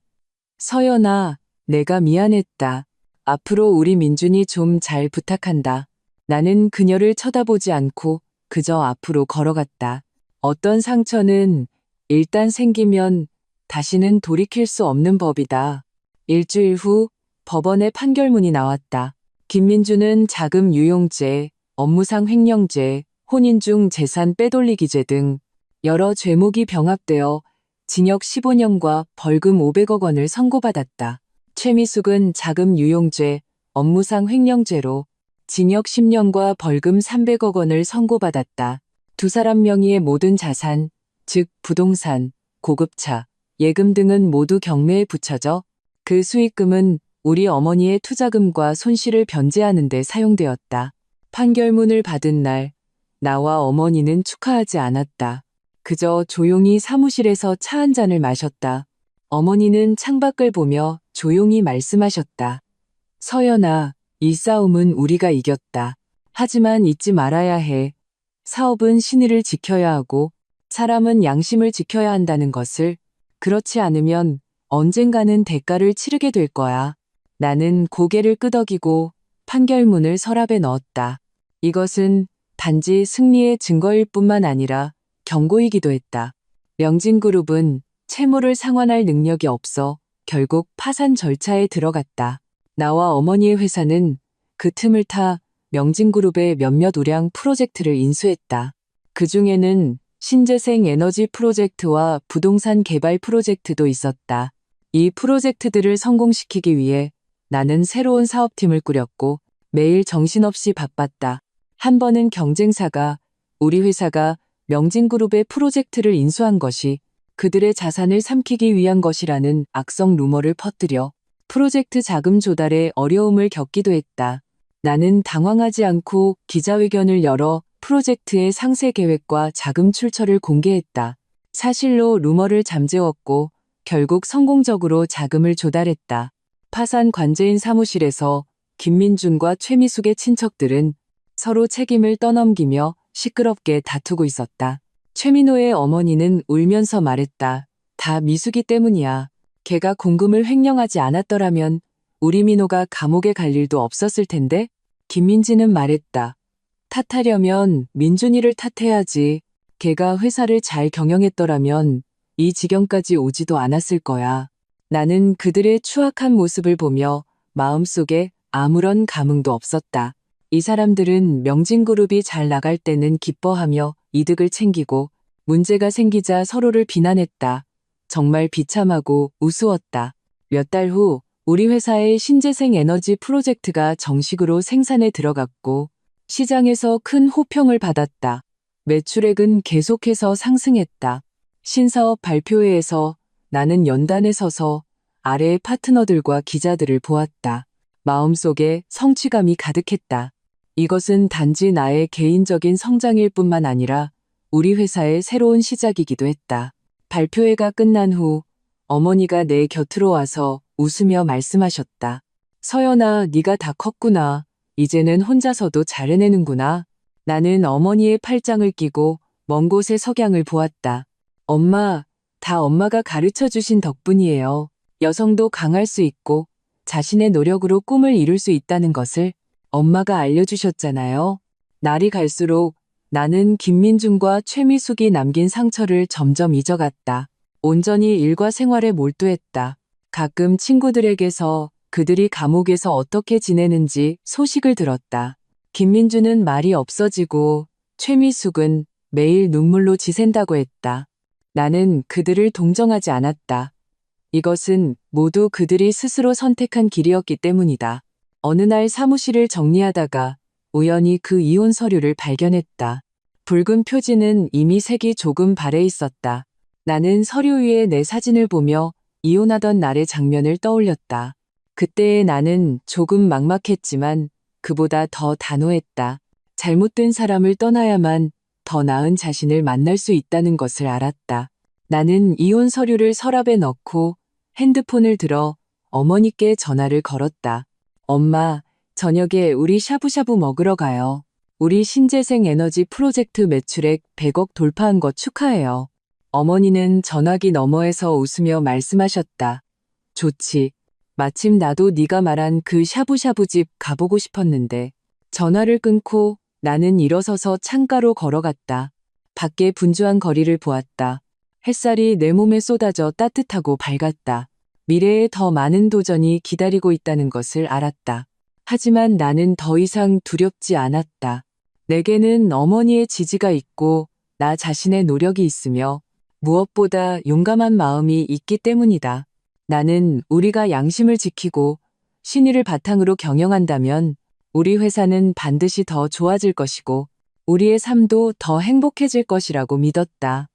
서연아, 내가 미안했다. 앞으로 우리 민준이 좀 잘 부탁한다. 나는 그녀를 쳐다보지 않고 그저 앞으로 걸어갔다. 어떤 상처는 일단 생기면 다시는 돌이킬 수 없는 법이다. 일주일 후 법원의 판결문이 나왔다. 김민준은 자금 유용죄, 업무상 횡령죄, 혼인 중 재산 빼돌리기죄 등 여러 죄목이 병합되어 징역 15년과 벌금 500억 원을 선고받았다. 최미숙은 자금 유용죄, 업무상 횡령죄로 징역 10년과 벌금 300억 원을 선고받았다. 두 사람 명의의 모든 자산, 즉 부동산, 고급차, 예금 등은 모두 경매에 붙여져 그 수익금은 우리 어머니의 투자금과 손실을 변제하는 데 사용되었다. 판결문을 받은 날, 나와 어머니는 축하하지 않았다. 그저 조용히 사무실에서 차 한 잔을 마셨다. 어머니는 창밖을 보며 조용히 말씀하셨다. 서연아, 이 싸움은 우리가 이겼다. 하지만 잊지 말아야 해. 사업은 신의를 지켜야 하고 사람은 양심을 지켜야 한다는 것을. 그렇지 않으면 언젠가는 대가를 치르게 될 거야. 나는 고개를 끄덕이고 판결문을 서랍에 넣었다. 이것은 단지 승리의 증거일 뿐만 아니라 경고이기도 했다. 명진그룹은 채무를 상환할 능력이 없어 결국 파산 절차에 들어갔다. 나와 어머니의 회사는 그 틈을 타 명진그룹의 몇몇 우량 프로젝트를 인수했다. 그 중에는 신재생 에너지 프로젝트와 부동산 개발 프로젝트도 있었다. 이 프로젝트들을 성공시키기 위해 나는 새로운 사업팀을 꾸렸고 매일 정신없이 바빴다. 한 번은 경쟁사가 우리 회사가 명진그룹의 프로젝트를 인수한 것이 그들의 자산을 삼키기 위한 것이라는 악성 루머를 퍼뜨려 프로젝트 자금 조달에 어려움을 겪기도 했다. 나는 당황하지 않고 기자회견을 열어 프로젝트의 상세 계획과 자금 출처를 공개했다. 사실로 루머를 잠재웠고 결국 성공적으로 자금을 조달했다. 파산 관제인 사무실에서 김민준과 최미숙의 친척들은 서로 책임을 떠넘기며 시끄럽게 다투고 있었다. 최민호의 어머니는 울면서 말했다. 다 미숙이 때문이야. 걔가 공금을 횡령하지 않았더라면 우리 민호가 감옥에 갈 일도 없었을 텐데? 김민지는 말했다. 탓하려면 민준이를 탓해야지. 걔가 회사를 잘 경영했더라면 이 지경까지 오지도 않았을 거야. 나는 그들의 추악한 모습을 보며 마음속에 아무런 감흥도 없었다. 이 사람들은 명진그룹이 잘 나갈 때는 기뻐하며 이득을 챙기고 문제가 생기자 서로를 비난했다. 정말 비참하고 우스웠다. 몇 달 후 우리 회사의 신재생 에너지 프로젝트가 정식으로 생산에 들어갔고 시장에서 큰 호평을 받았다. 매출액은 계속해서 상승했다. 신사업 발표회에서 나는 연단에 서서 아래의 파트너들과 기자들을 보았다. 마음속에 성취감이 가득했다. 이것은 단지 나의 개인적인 성장일 뿐만 아니라 우리 회사의 새로운 시작이기도 했다. 발표회가 끝난 후 어머니가 내 곁으로 와서 웃으며 말씀하셨다. 서연아, 네가 다 컸구나. 이제는 혼자서도 잘 해내는구나. 나는 어머니의 팔짱을 끼고 먼 곳의 석양을 보았다. 엄마, 다 엄마가 가르쳐 주신 덕분이에요. 여성도 강할 수 있고 자신의 노력으로 꿈을 이룰 수 있다는 것을 엄마가 알려주셨잖아요. 날이 갈수록 나는 김민준과 최미숙이 남긴 상처를 점점 잊어갔다. 온전히 일과 생활에 몰두했다. 가끔 친구들에게서 그들이 감옥에서 어떻게 지내는지 소식을 들었다. 김민준은 말이 없어지고 최미숙은 매일 눈물로 지샌다고 했다. 나는 그들을 동정하지 않았다. 이것은 모두 그들이 스스로 선택한 길이었기 때문이다. 어느 날 사무실을 정리하다가 우연히 그 이혼 서류를 발견했다. 붉은 표지는 이미 색이 조금 발해 있었다. 나는 서류 위에 내 사진을 보며 이혼하던 날의 장면을 떠올렸다. 그때의 나는 조금 막막했지만 그보다 더 단호했다. 잘못된 사람을 떠나야만 더 나은 자신을 만날 수 있다는 것을 알았다. 나는 이혼 서류를 서랍에 넣고 핸드폰을 들어 어머니께 전화를 걸었다. 엄마, 저녁에 우리 샤브샤브 먹으러 가요. 우리 신재생 에너지 프로젝트 매출액 100억 돌파한 거 축하해요. 어머니는 전화기 너머에서 웃으며 말씀하셨다. 좋지. 마침 나도 네가 말한 그 샤브샤브 집 가보고 싶었는데. 전화를 끊고 나는 일어서서 창가로 걸어갔다. 밖에 분주한 거리를 보았다. 햇살이 내 몸에 쏟아져 따뜻하고 밝았다. 미래에 더 많은 도전이 기다리고 있다는 것을 알았다. 하지만 나는 더 이상 두렵지 않았다. 내게는 어머니의 지지가 있고 나 자신의 노력이 있으며 무엇보다 용감한 마음이 있기 때문이다. 나는 우리가 양심을 지키고 신의를 바탕으로 경영한다면 우리 회사는 반드시 더 좋아질 것이고 우리의 삶도 더 행복해질 것이라고 믿었다.